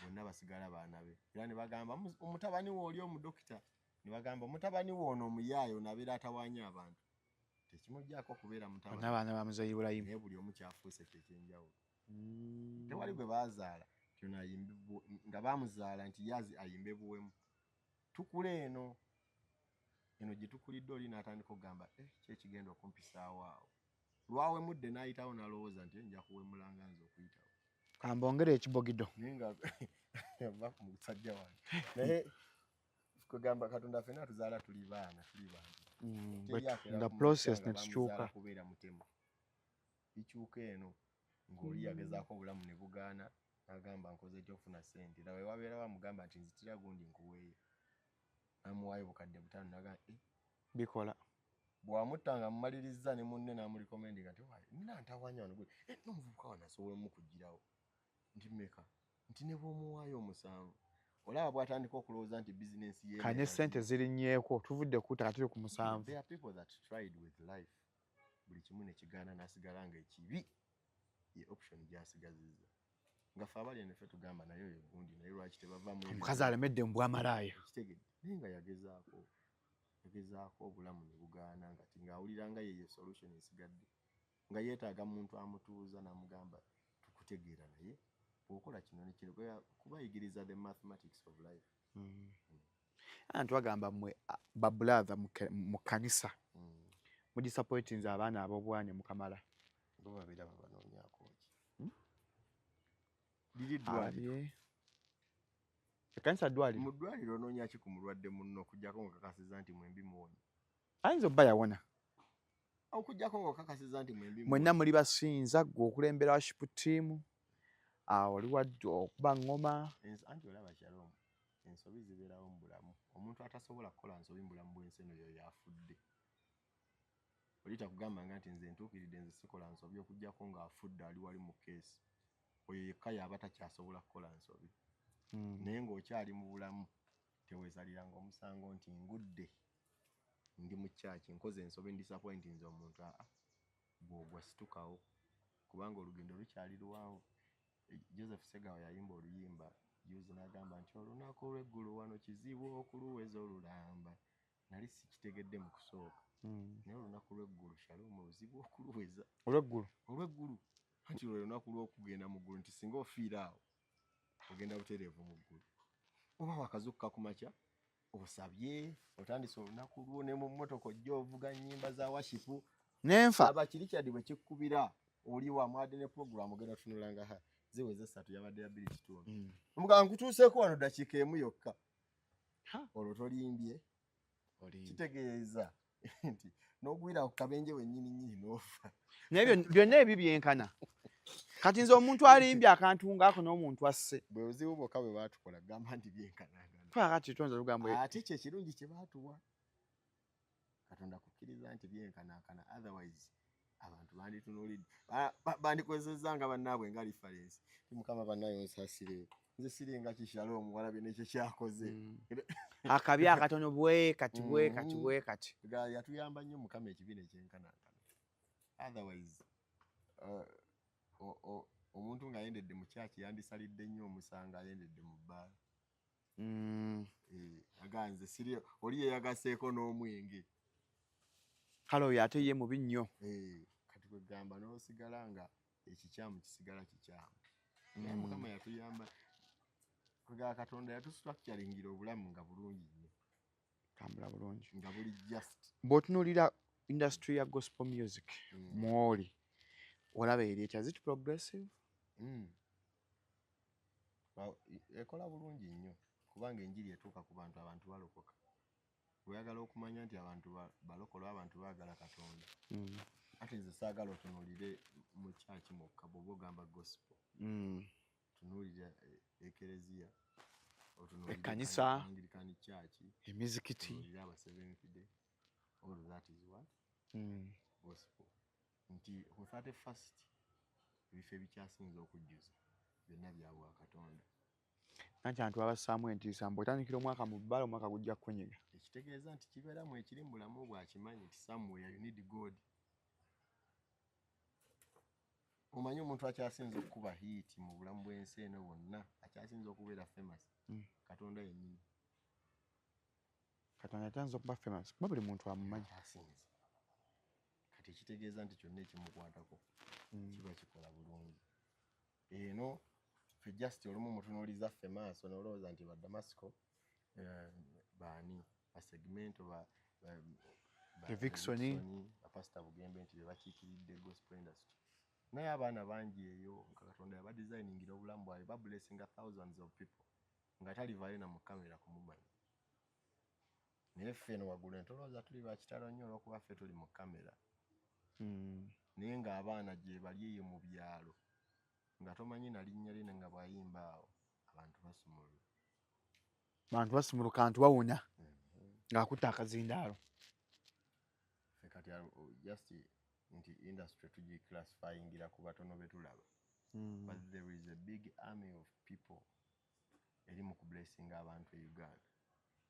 bonna basigala baana be era ne bagamba omutabani we oli omudokita ne bagamba omutabani we ono omuyaayo nabeera atawaanya abantu tekimujjaako okubeera mutabani n'abaana ba muzeeyi Ibrahim naye buli omu kyafuuse kyekyenjawulo tewali gwe baazaala tyona ayimbe nga baamuzaala nti yazi ayimbe buwemu tukula eno gye tukulidde oli n'atandika okugamba kyekigenda okumpisaawo awo lwawe mudde n'ayitawo n'alowooza nti nja kuwemulanga nze okuyitawo kambongere ekibogido naye nga va ku musajja wange naye kugamba Katonda ffenna atuzaala tuli baana nga process nekikyuka kubeera mutemu bikyuka eno ng'oli yagezaako obulamu ne bugaana n'agamba nkoze ekyofuna ssente era wewabeera bamugamba nti nzitira gundi nkuweeyo namuwaayo bukadde butaano naga bikola bw'amuttanga mumaliriza ne munne n'amulikomendinga nti waayo nina ntawanya wano gwe n'omuvubuka wano asobola omukugirawo nti mmeka nti ne bw'omuwaayo omusanvu olaba bw'atandika okulowooza nti bizinensi ye kanye ssente zirinnyeeko tuvudde kutaka tuli ku musanvu there are people that tried with life buli kimu ne kigaana n'asigala nga ekibi ye option gy'asigazizza nga ffe abali eno ffe tugamba naye oyo gundi naye lwaki tebava mu omukazi alemedde mu bwamalaaya kitegedde naye nga yagezaako obulamu ne bugaana nga ng'awulira nga yeyo solution esigadde nga yeetaaga muntu amutuuza n'amugamba tukutegeera naye bw'okola kino ne kino kubayigiriza the mathematics of life anti bagamba mmwe babrother mu kanisa mu disappointinze abaana ab'obwana mukamala bo babeera babanoonyaako liri ddwaliro ekanisa ddwaliro mu ddwaliro onoonya ki ku mulwadde munno okuggyako ng'okakasiza nti mwembi muwonye ayinza obba yawona okuggyako ng'okakasiza nti mwembi mwenna muli basinza gwe okulembera worship team oli wadde okuba ngoma anti olaba Shalom ensobi zibeerawo mu bulamu omuntu atasobola kukola nsobi mu bulamu bw'ensi eno yo yafudde olita kugambanga nti nze ntuukiridde nze sikola nsobi okuggyako ng'afudde ali wali mu keesi oyo yekka yaba takyasobola kukola nsobi naye ng'okyali mu bulamu teweesaliranga omusango nti ngudde ndi mu kyaki nkoze ensobi ndisappointinze omuntu bw'ogwa situkawo kubanga olugendo lukyali luwanvu Joseph Segawa yayimba oluyimba juzi n'agamba nti olunaku olw'eggulu wano kizibu okuluweza olulamba nali sikitegedde mu kusooka naye olunaku lw'eggulu Shalom luzibu okuluweza olw'eggulu anti lwe lunaku lw'okugenda mu ggulu nti singa ofiira awo ogenda butereevu mu ggulu oba wakazuukuka ku makya osabye otandise olunaku lwo ne mu mmotoka ojja ovuga nnyimba za washipu n'enfa abakiri kyadi bwe kikkubira oli wamwadde ne program ogenda tunulanga ziweze 3 yabadde ya 2 omuganga nkutuuseeko wano ddakiika emu yokka olwo tolimbye kitegeeza nti n'ogwira ku kabenje wennyini nnyini n'ofa naye byonna ebi byenkana kati nze omuntu alimbye akantu ngaako n'omuntu asse bwe buzibu bwokka bwe baatukola gamba nti byenkanagana twakati tonza lugambo ate kye kirungi kye baatuwa Katonda kukkiriza nti byenkanaakana otherwise abantu banditunulidde bandikozesezza nga bannaabwe nga reference mukama bannayo nsasire nze siringa Shalom walabye nekyo kyakoze akabi akatono bwe kati yatuyamba nnyo mukama ekibiina ekyenkanankana otherwise omuntu ng'ayendedde mu kyaki yandisalidde nnyo omusanga ayendedde mu bbaala. Aganze siri oli yeyagaseeko n'omwenge. Kale oyo ate ye mubi nnyo. Kati kwegamba n'osigala nga ekikyamu kisigala kikyamu. Naye Mukama yatuyamba. Kwegamba Katonda yatustructuringira obulamu nga bulungi nnyo. Tambula bulungi. Nga buli just. Bw'otunuulira industry ya gospel music mw'oli olaba eri etya, is it progressive? Ekola bulungi nnyo kubanga enjiri etuuka ku bantu, abantu balokoka. Oyagala okumanya nti abantu balokolwa, abantu baagala Katonda. Ate nze saagala otunuulire mu kyaki mukka bw'oba ogamba gospel. Tunuulire ekereziya, otunuulire ekkanisa, Anglican Church, emizikiti, otunuulire aba Seventh Day. All that is what? Gospel. Nti on 31st ebifo ebikyasinza okujjuza byonna bya bwa Katonda. Nanti abantu babassaamu entiisa bw'otandikira omwaka mu bbala omwaka gujja kukwenyiga. Ekitegeeza nti kibeeramu ekiri mu bulamu bwakimanyi nti somewhere you need God. Omanyi omuntu akyasinza okukuba hiiti mu bulamu bw'ensi eno bwonna akyasinza okubeera famous. Katonda yennyini. Katonda atanze okuba famous kuba buli muntu amumanyi. Asinze. Kati ekitegeeza nti kyonna ekimukwatako kiba kikola bulungi. Eno ffe just olumu mutunuuliza ffe maaso n'olowooza nti ba Damasco baani ba segmento ba Vicksoni Pastor Bugembe nti be bakiikiridde gospel industry. Naye abaana bangi eyo nga Katonda yaba designingira obulamu bwabwe ba blessinga thousands of people nga talivaayo na mu kamera kumumanyi. Naye ffe eno waggulu entolooza tuli bakitalo nnyo olw'okuba ffe tuli mu kamera. Naye ng'abaana gye bali eyo mu byalo nga tomanyi na linnya lye nga bw'ayimba awo abantu basumulula. Abantu basumuluka kantu bawunya ng'akutte akazindaalo. Ffe kati just nti industry tugiclassifyingira ku batono be tulaba. But there is a big army of people eri mu kublessinga abantu e Uganda.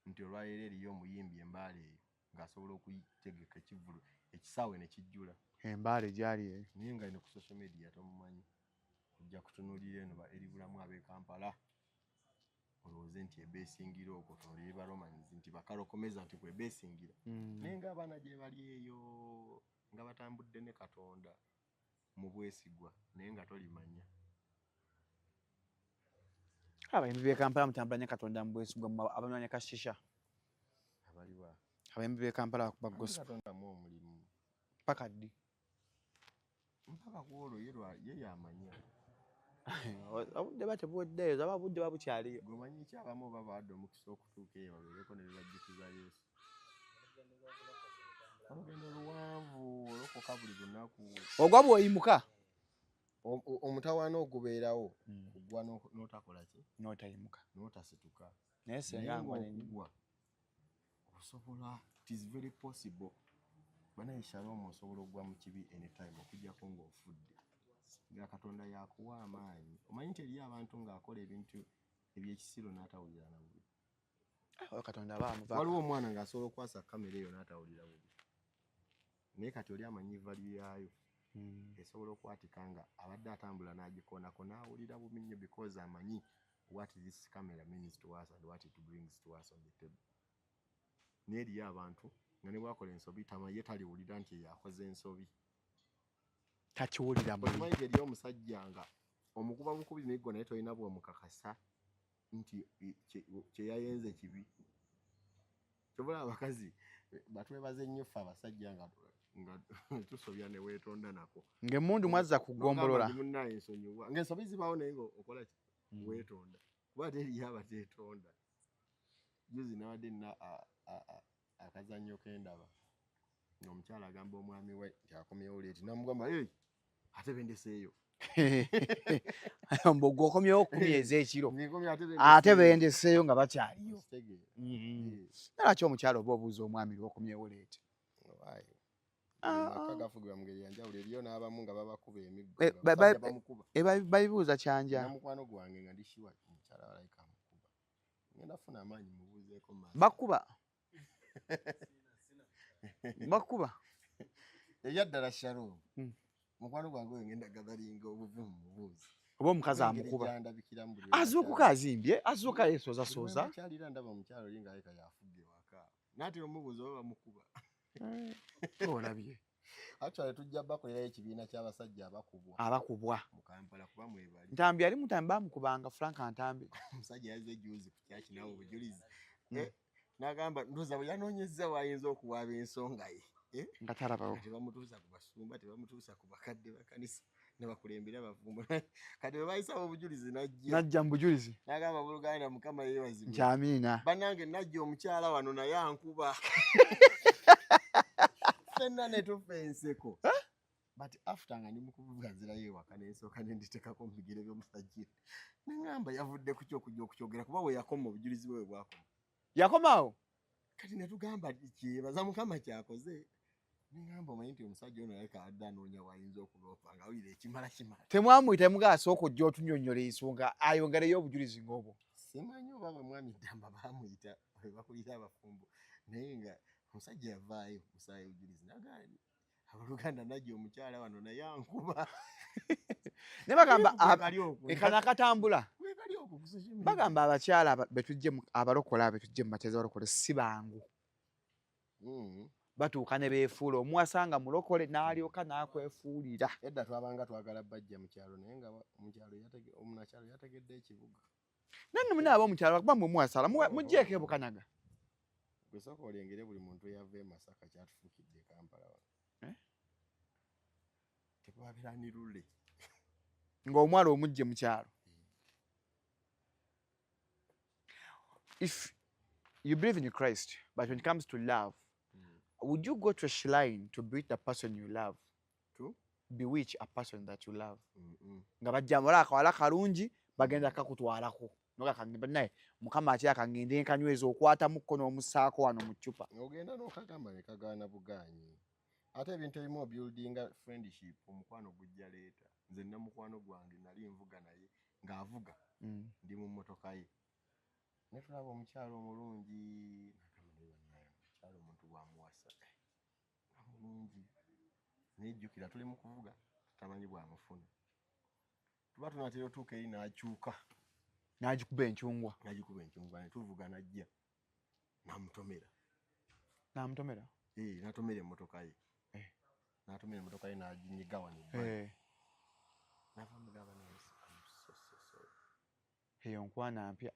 Nti olwaleero eriyo omuyimbi embaala eyo ng'asobola okuyitegeka ekivulu ekisaawe ne kijjula. Embaala egyali eyo. Naye nga ino ku social media tomumanyi. Ojja kutunuulira eno eri bulamu ab'e Kampala olowooze nti ebeesingira okwo, tunuulire ba Romans nti bakalokomeza nti kwebeesingira. Naye ng'abaana gye bali eyo nga batambudde ne Katonda mu bwesigwa naye nga tolimanya. Abayimbi b'e Kampala mutambula ne Katonda mu bwesigwa abanywa kashisha. Abaliwa. Abayimbi b'e Kampala bakuba gospel. Katonda mu omulimu. Paka ddi? Mpaka kuolwo ye yamanya. Obudde batebuweddeyo, zaba obudde babukyaliyo. Gomanyi ki abamu babawadde omukisa okutuuka eyo babeereko ne bebajjukiza Yesu. Olugendo luwanvu olokoka buli lunaku. Ogwa bw'oyimuka omutawaana ogubeerawo kugwa n'otakola ki? N'otayimuka. N'otasituka. Naye senga ng'okugwa osobola, it is very possible. Banaye Shalom osobola okugwa mu kibi anytime okujjako ng'ofudde. Nga Katonda yakuwa amaanyi. Omanyi nti eriyo abantu ng'akola ebintu ebyekisiro n'atawulira na bubi. Katonda baamuva. Waliwo omwana ng'asobola okwasa kamera eyo n'atawulira bubi. Naye kati oli amanyi value yaayo. Esobola okwatika nga abadde atambula n'agikoonako n'awulira bubi nnyo because amanyi what this camera means to us and what it brings to us on the table. Naye eriyo abantu nga ne bwakola ensobi tamanyi taliwulira nti yakoze ensobi. Takiwulira mubi. Omanyi eriyo omusajja nga omukuba bukubi miggo naye tolina bw'omukakasa nti kye yayenze kibi. Kyobula abakazi batwebaze nnyo ffe abasajja nga tusobya ne weetonda nako. Ng'emmundu mwazza kugombolola. Ng'ensobi zibaawo naye ng'okola ki? Weetonda. Kuba ate eriyo abateetonda. Juzi nawadde nina akazannyo k'endaba ng'omukyala agamba omwami we nti akomyewo leeti n'amugamba ate bendeseeyo. Mbu gw'okomyewo 10 ez'ekiro ate bendeseeyo nga bakyaliyo. Lwaki omukyala oba obuuza omwami lw'okomyewo leeti? Gafugibwa mu ngeri ya njawulo eriyo n'abamu nga babakuba emiggo bamukuba. Babibuuza kyanja. Namukwano gwange nga ndishiwa omukyala walayika amukuba. Ngenda funa amaanyi mubuuzeeko maaso. Bakuba. Bakuba. eyaddala Shalom mukwano gwange ngenda gabalinga obuvumu mubuuzi oba omukazi amukuba azuukuka azimbye azuuka yeesoozasoza kyalira ndaba omukyalo linga ayika yafudde waka naate omubuuzi oba bamukuba olabye actually tujja bakolerayo ekibiina ky'abasajja abakubwa mu Kampala kuba mwebali Ntambi ali Mutambi bamukubanga Frank Ntambi omusajja yazze ejuzi ku kyaki nawe obujulizi n'agamba ndoza bwe yanoonyezza waayinza okuwaaba ensonga ye nga talabawo tebamutuusa ku basumba tebamutuusa ku bakadde bakanisa ne bakulembera abafumbo kati bwe bayisawo obujulizi najja mu bujulizi n'agamba buluganda Mukama yeebazibwe nkyamiina bannange najja omukyala wano naye ankuba ffenna ne tufa enseko but after nga ndi mu kuvuga nzirayo ewaka n'ensooka ne nditekako mu bigere by'omusajja ne ŋŋamba yavudde ku kyokujja okukyogera kuba bwe yakoma obujulizi bwe bwakoma yakomawo kati ne tugamba kyebaza Mukama kyakoze ningamba omanyi nti omusajja ono yaleka adda anoonya waayinza okuloopa nga awulira ekimala temwamuyita mugaasa okujja otunyonnyola ensonga ayongereyo obujulizi ng'obwo simanyi oba bwe mwami Ddamba baamuyita bwe bakulira abafumbo naye nga omusajja yavaayo musaayo obujulizi nagaani abaluganda najja omukyala wano naye ankuba ne bagamba ekana akatambula bagamba abakyala betujje abalokola betujje mu mateeza abalokole si bangu batuuka ne beefuula omuwasanga mulokole n'alyoka n'akwefuulira edda twabanga twagala bajja mu kyalo naye nga omunakyalo yategedde ekibuga nanne munaaba omukyalo bakuba mwe muwasala mugjeeko ebukanaga gwe sooka olengere buli muntu eyava e Masaka kyatufuukidde e Kampala tekwabeera ni lule ng'omwala omugje mu kyalo. If you believe in Christ, but when it comes to love, would you go to a shrine to bewitch the person you love? To bewitch a person that you love? Nga bajja mula akawala kalungi bagenda kakutwalako nokakangenda naye Mukama ati akangende nkanyweza okwata mukko n'omusaako wano mu ccupa ogenda n'okagamba ne kagaana bugaanyi ate ebintu ebimu buildinga friendship omukwano gujja leeta nze nna mukwano gwange nali nvuga naye ng'avuga ndi mu mmotoka ye ne tulaba omukyalo omulungi omukyalo omuntu bwamuwasa omulungi nejjukira tuli mu kuvuga tutamanyi bwamufuna tuba tunatera otuuka eri n'akyuka n'agikuba enkyungwa ne tuvuga najja n'amutomera n'atomera emmotoka ye n'aginyiga wano eyo nkwana mpya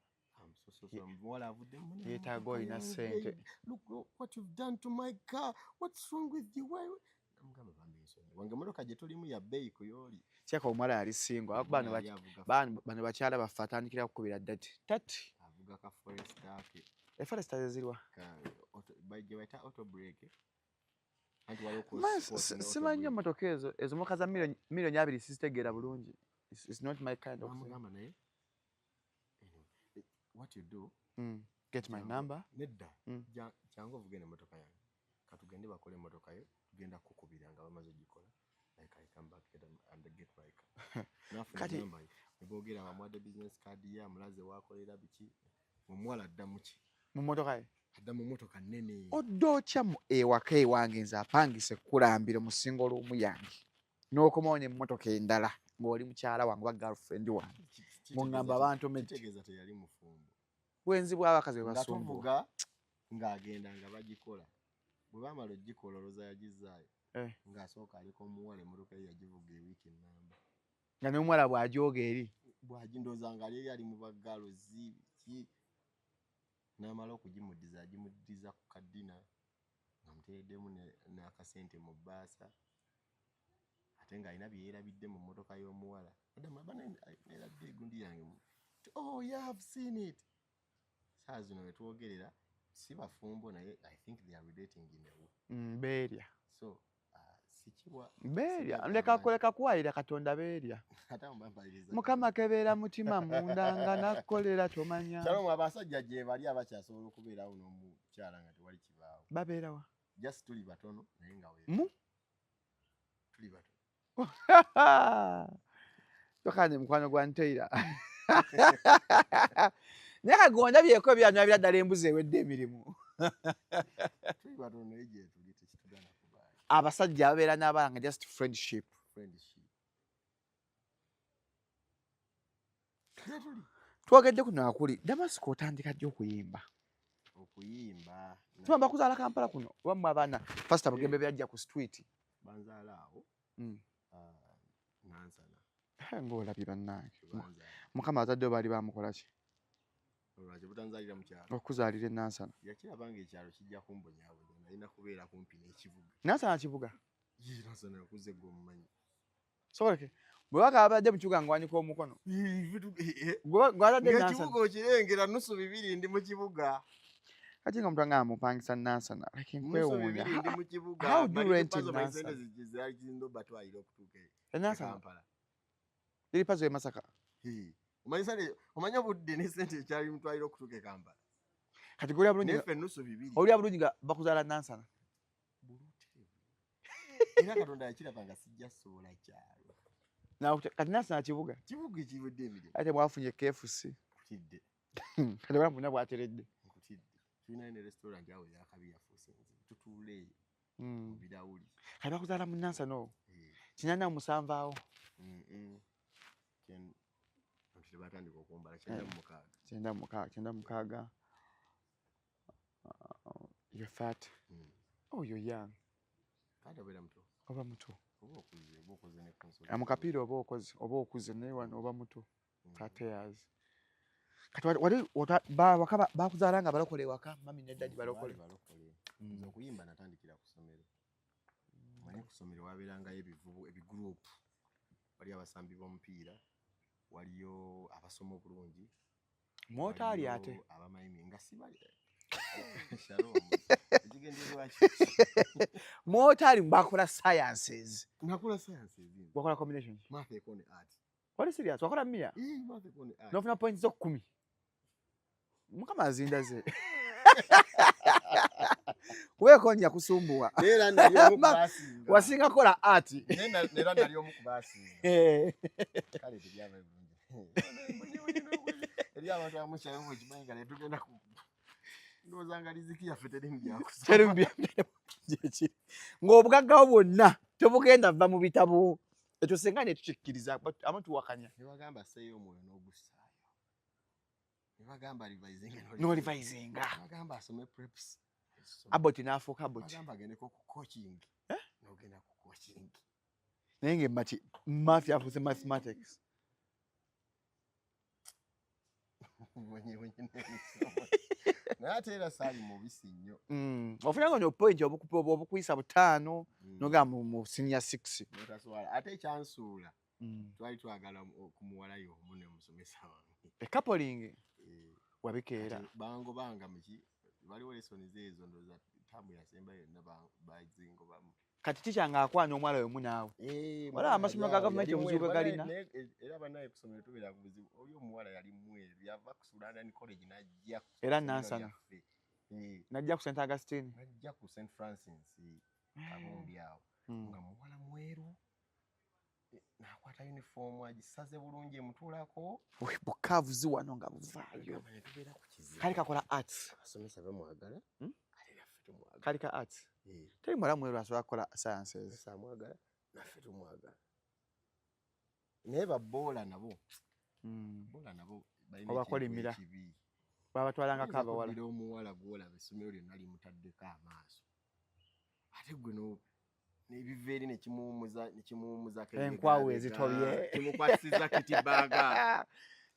muwala avudde yeetaaga olina ssente. Look what you've done to my car. What's wrong with you? Namugamba bambi ensonga wange emmotoka gye tulimu ya bbeeyi ku yooli. Kyeka omuwala yali singo bano bakyala baffe atandikira kukubira tati avuga ka Forester ke Forester zezirwa gye bayita auto brake simanyi emmotoka ezo motoka za millioni 2 sizitegeera bulungi. It's not my kind of thing. What you do get my number nedda kyangu ovugenda emmotoka yange katugende bakole emmotoka yo tugenda kukubira nga bamaze gikola like I come back and get my car kati nebogera bamwadde business card ye amulaze wakolera biki omuwala adda muki mu mmotoka ye adda mu mmotoka nnene oddokya ewaka ewange nze apangise kulambire mu single room yange n'okomawo n'emmotoka endala ng'oli mukyala wange ba girlfriend wange mungamba abantu metegeeza teyali mufumbo wenzi bw'abakazi bwebasumbuga ng'agenda nga bagikola bwe bamala ogikola olowooza yagizaayo ng'asooka aliko omuwala emmotoka ye yagivuga ewiiki ennamba nga n'omuwala bw'ajooga eri bw'agindooza nga ali ali mu bagalozi ki n'amala okugimuddiza agimuddiza ku kaddina nga muteereddemu n'akasente mu bbaasa ate ng'alina bye yeerabidde mu mmotoka y'omuwala neerabidde egundi yange oh yeah I've seen it saa zino we twogerera si bafumbo naye I think they are relating in a way beerya so sikiwa beerya ndeka kuleka kuwayira Katonda beerya Mukama kebeera mutima munda nga nakkolera tomanya kyalo abasajja gye bali abakyasobola okubeerawo n'omukyala nga tewali kibaawo babeerawa just tuli batono naye nga tuli batono tokane mukwano gwa nteira naye kagonda byeko byanywa ddala embuzi ewedde emirimu tuli batono naye gye tuli tekitugana kubaali abasajja ababeera n'abalanga just friendship. Twogedde kuno akuli Damasco otandika ddi okuyimba? Tubamba kuzaala Kampala kuno wammwe abaana first abagembe byajja ku street banzaala awo Nansana ng'olabye bannange Mukama bazaddewo baali bamukola ki olwaki butanzaalira mu kyalo okuzaalira e Nansana yakirabanga ekyalo kijja kumbonyaabonya nalina kubeera kumpi n'ekibuga. Nansana kibuga Nansana yakuze gwe omumanyi soboleke bwe baka abadde mu kibuga ngwanika omukono gwatadde ekibuga okirengera nusu bibiri ndi mu kibuga kati nga omuntu anga amupangisa Nansana nkwewuunya how do you rent in Nansana Kampala liri pazo e Masaka omanyi obudde ne sente ekyali mutwalira okutuuka e Kampala kati gulya bulungi neffe nusu bibiri olya bulungi nga bakuzaala Nansana era Katonda yakiraba nga sijja sobola kyalo kati Nansana kibuga kiwedde emirimu ate mwafunye KFC nkutidde kati bwamuna bwateredde tulina ne restaurant awo yakabi yafuuse tutuule mu birawuli kati bakuzaala mu Nansana o kinana musanvu awo batandika okumbala kyenda mukaaga you're fat oh you're young kati obeera muto oba muto oba okuze ne konsole amukapiira oba okuze naye wano oba muto kateyazi kati wali bakuzaala nga balokole ewaka mami ne dadi balokole okuyimba natandikira ku ssomero manyi ku ssomero wabeerangayo ebigurupu wali abasambi b'omupiira waliyo abasoma obulungi motali ate abamayimi nga sibali Shalom ekigendererwa motali bakola sciences nakola sciences wakola combination math econ art wali serious wakola mia math econ art nofuna points zo 10 Mukama azinda ze weko nya kusumbua era nalyo mukubasinga wasinga kola art nera nalyo mukubasinga kale tujaba bulungi eri abantu amushayo mu kimanyi kale tugenda ku ndozanga riziki yaffe terimbyako ng'obugaggawo bwonna tebugenda va mu bitabo ekyo senga ne tukikkiriza abantu wakanya ne bagamba seeyo omwoyo n'ogussaayo ne bagamba n'olivayizinga bagamba asome preps aboti n'afuuka aboti bagamba agendeko ku coaching n'ogenda ku coaching naye ng'emmati math yafuuse mathematics naye ate era saali mubisi nnyo ofunanga no point obukuyisa 5 nogamba mu senior 6 notaswala ate ekyansuula twali twagala okumuwalayo omu ne musomesa wange coupling wabikeera bangobanga muki waliwo lessons ezo ndoza tamu yasembayo yonna bazingobamu kati tikyanga akwana omwala wemu naawe wala amasomero ga gavumenti obuzibu bwe galina era bannaye kusomero tubeera ku buzibu oli omuwala yali mweru yava ku Sulandani college najja era Nansana najja ku St Augustine najja ku St Francis abundi awo nga muwala mweru nakwata uniform agisaze bulungi emutuulako bukavuzi wano nga buvaayo kali kakola arts asomesa bamwagala kali ka arts teri mwala mweru asobola kukola sciences samwagala naffe tumwagala naye baboola nabo obakolimira babatwalangako abawala omuwala gwolaba essomero lyonna limutaddeko amaaso ate gwe nebiveeri nekimuwumuza enkwawu ezitobye kimukwatisiza kitibaaga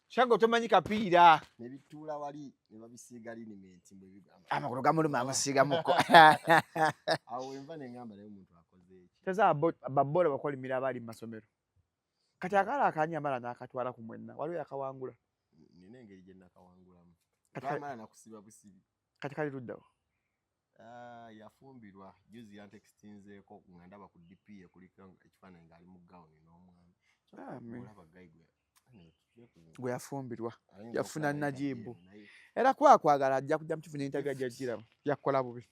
shago tomanyi kapiira nebituula wali ne babisiiga linimenti amakulu gamuluma amusiigamuko awo wenva neŋŋamba naye omuntu akoze eki teza baboola bakolimira abaali mu masomero kati akala akanyamala n'akatwala ku mwenna waliwo yakawangula nina engeri gye nakawangulamu twamala nakusiba busibi kati kali luddawo yafumbirwa juzi yantekitinzeeko nga ndaba ku DP kuliko ekifaananyi ng'ali mu gawuni n'omwami olaba gaigwe gwe yafumbirwa yafuna najibu era kwakwagala ajja kujja mu kifuna interview ajjagiramu yakukola bubi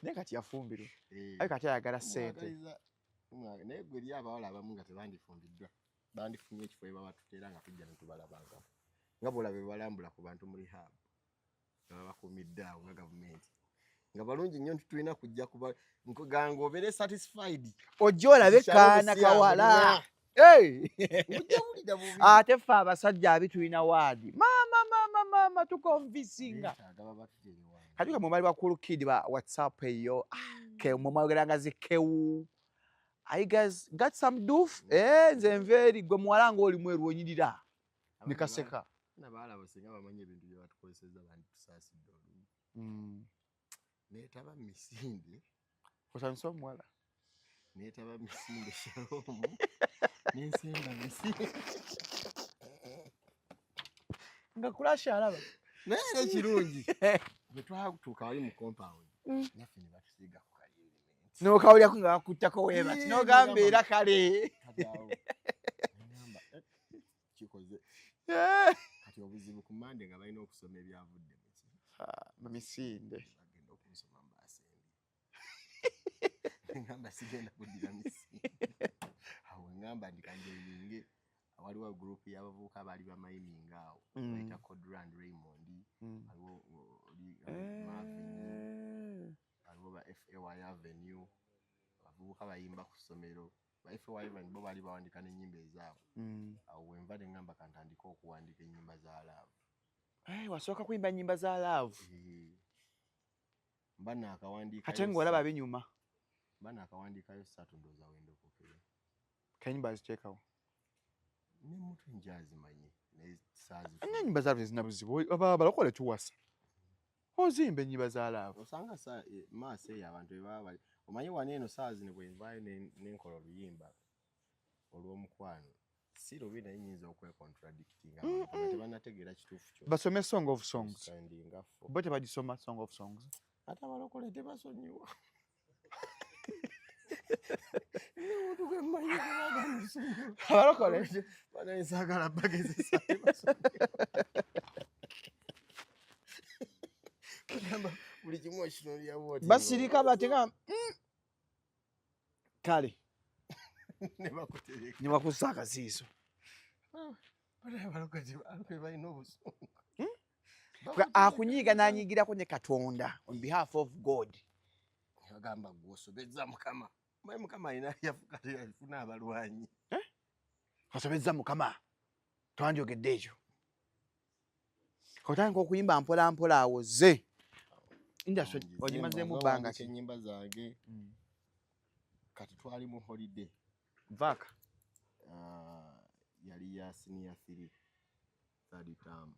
naye kati yafumbirwa aye kati ayagala ssente naye gwe eri abawala abamu nga tebandifumbiddwa bandifunye ekifo ebabatuteera nga tujja netubalabanga nga bwolaba bebalambula ku bantu mu rehab nga babakuumidde awo nga gavumenti nga balungi nnyo tulina kujja kuba nkuganga obeere satisfied ojja olabe kaana kawala ate ffe abasajja abitulina waadi maama tukonvisinga katuka mumali wa cool kid ba whatsapp eyo mumwageranga zikewu I guys got some doof nze nveeri gwe muwala ng'oli mweru onyirira nikaseka nabalaba singa bamanyi ebintu bye batukozeseza bandi tusaasidde olumu neetaba misinde osanyusa omuwala neetaba misinde Shalom nensemba misinde nga kulasha alaba naye era kirungi bwe twatuuka wali mu compound naffe ne batusiiga ku kalimenti n'okawulyako nga bakuttako weebati n'ogamba era kale ngamba kikoze kati obuzibu ku Mande nga balina okusoma ebyavudde mu misinde bagenda okunsoma mbaasembi ngamba sigenda kuddira misinde awo ngamba ndikanjeeyinge waliwo gurupu y'abavubuka baali bamayininga awo bayita Codrand Raymond waliwo waliwo ba FAY Avenue abavubuka bayimba ku ssomero ba FAY Avenue bo baali bawandika n'ennyimba ezaabwe awo wenva ne ngamba kantandika okuwandika ennyimba za love wasooka kuyimba nnyimba za love mba naakawandiika ate ng'olaba binyuma mba naakawandiikayo 3 ndowooza wendokokera kanyimba aziteekawo ne mutu njazimanyi ne saazi ennyimba za love zina buzibu abalokole tuwasa ozimba ennyimba za love osanga maaso eyo abantu bebaba bali omanyi wano eno saazi ne bwenvaayo n'enkola oluyimba olw'omukwano si lubi naye nyinza okwecontradictinga tebanategeera kituufu kyo basome song of songs bo tebagisoma song of songs ate abalokole tebasonyiwa abalokole banaisagala bagezesa buli kimu okinolya bwoti basirika batenga kale ne bakussa akasiiso abalokole balina obusungu akunyiiga n'anyiigirako ne Katonda on behalf of God agamba gwosobezza Mukama maye Mukama alina yafuna abalwanyi osobezza Mukama twanjogedde ekyo otandika okuyimba mpola mpola awoze ogimazeemu bbanga ki ennyimba zange kati twali mu holiday vaka yali ya senior 3 third term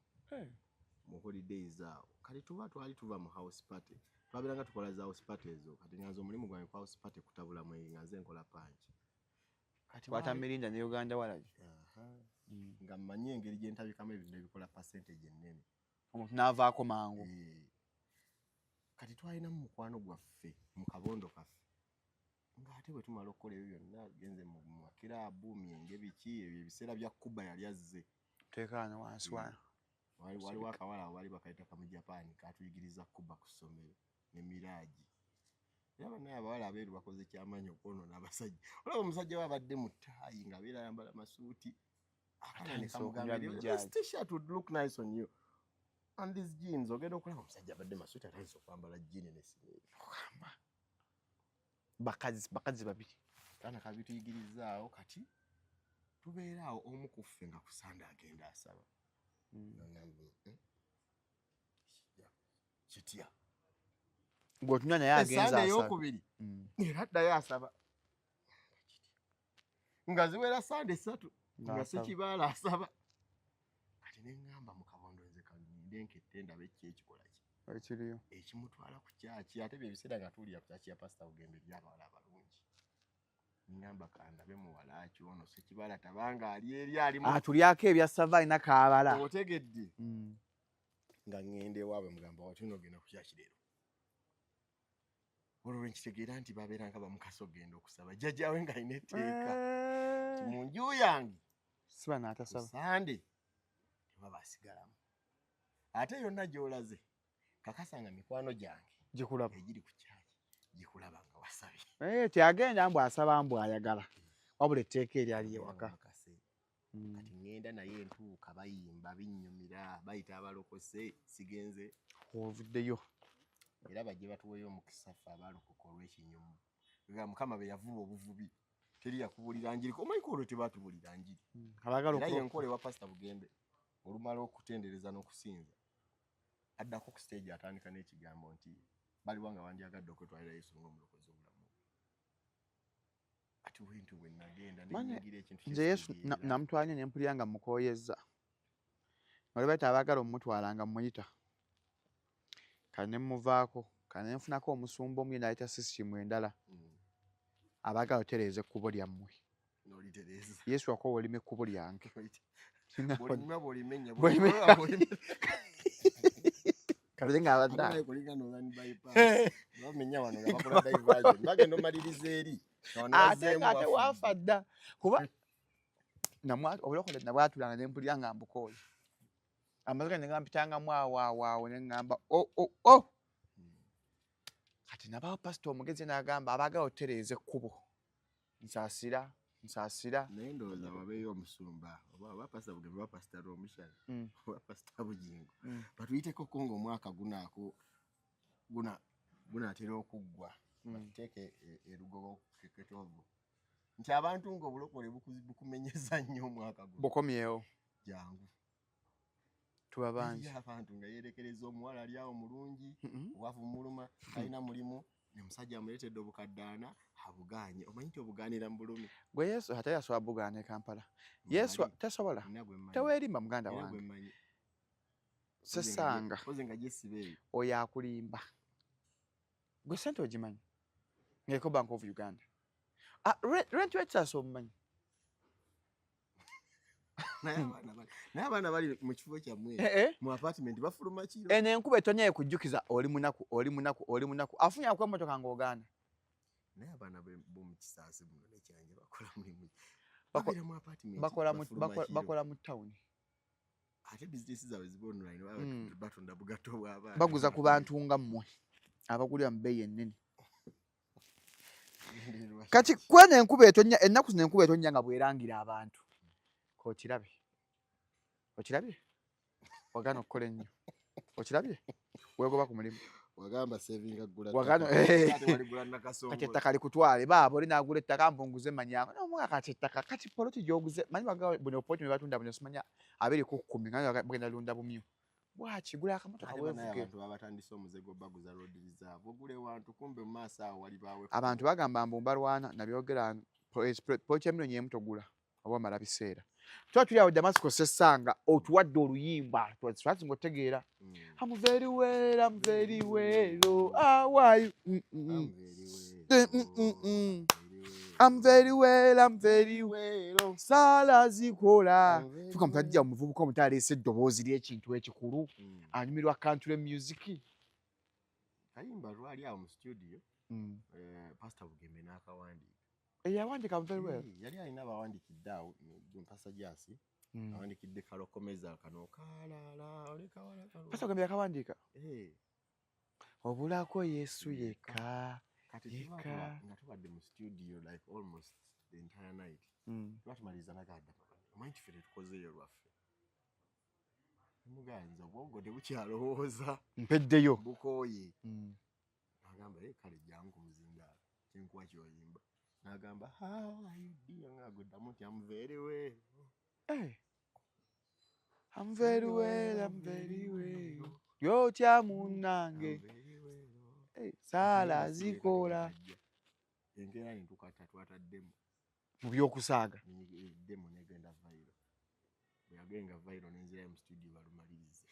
mu holidays awo kati twali tuva mu house party twabiranga tukola za house party ezo kati nganze omulimu gwange kwa house party kutabula mwe nganze nkola panchi kati kwata mirinda ne Uganda walaje nga mmanyi engeri gye ntabikamu ebintu ebikola percentage ennene omuntu n'avaako mangu kati twalina mu mukwano gwaffe mu kabondo kaffe ng'ate bwe tumala okukola ebyo byonna genze mu makiraabu myenge biki ebyo ebiseera bya Kuba yali azze teekaana wansi wano waliwo akawala awo baali bakayita ka mu Japan katuyigiriza Kuba ku ssomero ne Miraaji era banaye abawala abeeru bakoze kyamaanyi okwonoona abasajja olaba omusajja we abadde mu ttaayi nga beera ayambala masuuti this t-shirt would look nice on you and these jeans ogenda okulaba omusajja abadde masuuti atandise okwambala jeans ne siniiru ogamba bakazi babiri kana kabituyigirizaawo kati tubeeraawo omu ku ffe nga ku Sande agenda asaba kitya ng'otunywa naye agenza Sande ey'okubiri era addayo asaba nga ziwera Sande 3 nga Ssekibaala asaba kati ne ŋŋamba mu kabondo nze kagende nkette ndabe ki ekikola ekiriyo ekimutwala ku kyaki ate bye biseera nga tuwulira ku kyaki ya Pastor Bugembe by'abawala abalungi ngamba kandabe muwala ki ono Ssekibaala tabanga ali eri alimu tulyako ebya Savine kaabala otegedde nga ŋŋende ewaabwe mugamba wati n'ogenda ku kyaki leero olwo nkitegeera nti babeeranga bamukasa ogenda okusaba jjajjaawe ng'alina etteeka mu nju yange siba n'atasaba Sande tebaba asigalamu ate yonna gy'olaze kakasanga mikwano gyange gikulaba egiri ku kyaki gikulaba nga wasabye tyagenda mbu asaba mbu ayagala wabula etteeka eryali ewaka kati ŋŋenda naye entuuka bayimba binnyumira bayita abalokose sigenze ovuddeyo era bajje batuweeyo omukisa ffe abaalokoka olw'ekinyumu nga Mukama be yavuba obuvubi teri yakubulira njiri omanyi ko olwo tebaatubulira njiri era yenkola ewa Pastor Bugembe olumala okutendereza n'okusinza addako ku stage atandika n'ekigambo nti baliwo nga bandyagadde okwetwalira Yesu ng'omulokozi obulamu ati bwintu bwe nagenda nenyigira ekintu nze Yesu namutwalye ne mpulira nga mukoyezza wali baita abaagala omutwala nga muyita kane muvaako kane nfunako omusumba omu yenaleeta sisitimu endala abaagala otereeza ekkubo lyammwe Yesu akowa olima ekkubo lyange kalire ng'abaddaate waafa dda kuba obulokole nabwatulanga ne mpulira nga mbukooye amazima ne gampitangamu awo ne ŋŋamba kati nabawo pasita omugezi n'agamba abaagala otereeza ekkubo nsaasira naye ndowooza wabeeyo omusumba oba Pastor Bugembe oba Pastor Romushana oba Pastor Bujingo batuyiteko ko ng'omwaka gunaatera okuggwa batuteeke erugogo keketovu nti abantu ng'obulokole bukumenyeza nnyo omwaka guno bukomyewo jangu tuba bangi abantu nga yeerekereza omuwala ali awo mulungi obwavu muluma talina mulimu ne musajja amuleetedde obukaddaana abuganye omanyi nti obugaanira mu bulumi gwe Yesu ate yasobola bugaana e Kampala Yesu tasobola teweerimba muganda wange sesanga oyo akulimba gwe sente ogimanyi ng'eko Bank of Uganda rent wetsaasa omumanyi naye abaana bali mu kifo kyammwe mu apartment bafuluma kiro eno enkuba etonnya ekujjukiza oli munaku afunye akw'emmotoka ng'ogaana naye abaana b'omu Kisaasi muno nekyanje bakola mulimu bakola mu tawuni ate bizinesi zaabwe ziba online batunda bugato bw'abaana baguza ku bantu nga mmwe abagulira mu bbeeyi ennene kati kwena enkuba etonnya ennaku zino enkuba etonnya nga bwerangira abantu okirabye wagaana okukola ennyo okirabye weegoba ku mulimu wagamba saving agula kati ettaka likutwale baaba oli naagula ettaka mpunguze manyango nomwaka kati ettaka kati poloti gyoguze manyi waga buno poloti mwe batunda buno simanya abiriko 10 nga bagenda lunda bumyu bwakigula akamotoka weevuge abantu babatandise omuzego baguza road reserve ogule wantu kumbe mu maaso awo wali bawe abantu bagamba mbumbalwana nabyogera poloti emino nyemu togula oba mala biseera tuba tuli awo Damasco sessanga otuwadde oluyimba twazi ng'otegeera I'm very well how are you I'm very well sala zikola fuka mutajja omuvubuka omutaa aleese eddoboozi ly'ekintu ekikulu anyumirwa country music kayimba lwali awo mu studio Pastor Bugembe n'akawandiika eyawandika very well yali alina abawandiikidde awo Pastor Jasi awandikidde kalokomeza kano kalala olekawala kalo Pastor Bugembe yakawandiika obulako Yesu yekka nga tubadde mu studio like almost the entire night batumaliza nagadda omanyi ffe tetukozeeyo lwaffe muganza obwongo tebukyalowooza mpeddeyo bukooye agamba kale jangu muzindaalo kyenkuwa kyoyimba n'agamba how are you dear ngaguddamu nti I'm very well I'm very well yotya munnange saala zikola enkeera nentukata twataddemu mu byokusaaga demo negenda vairo bwe yagenga vairo nenzirayo mu studio balumalirize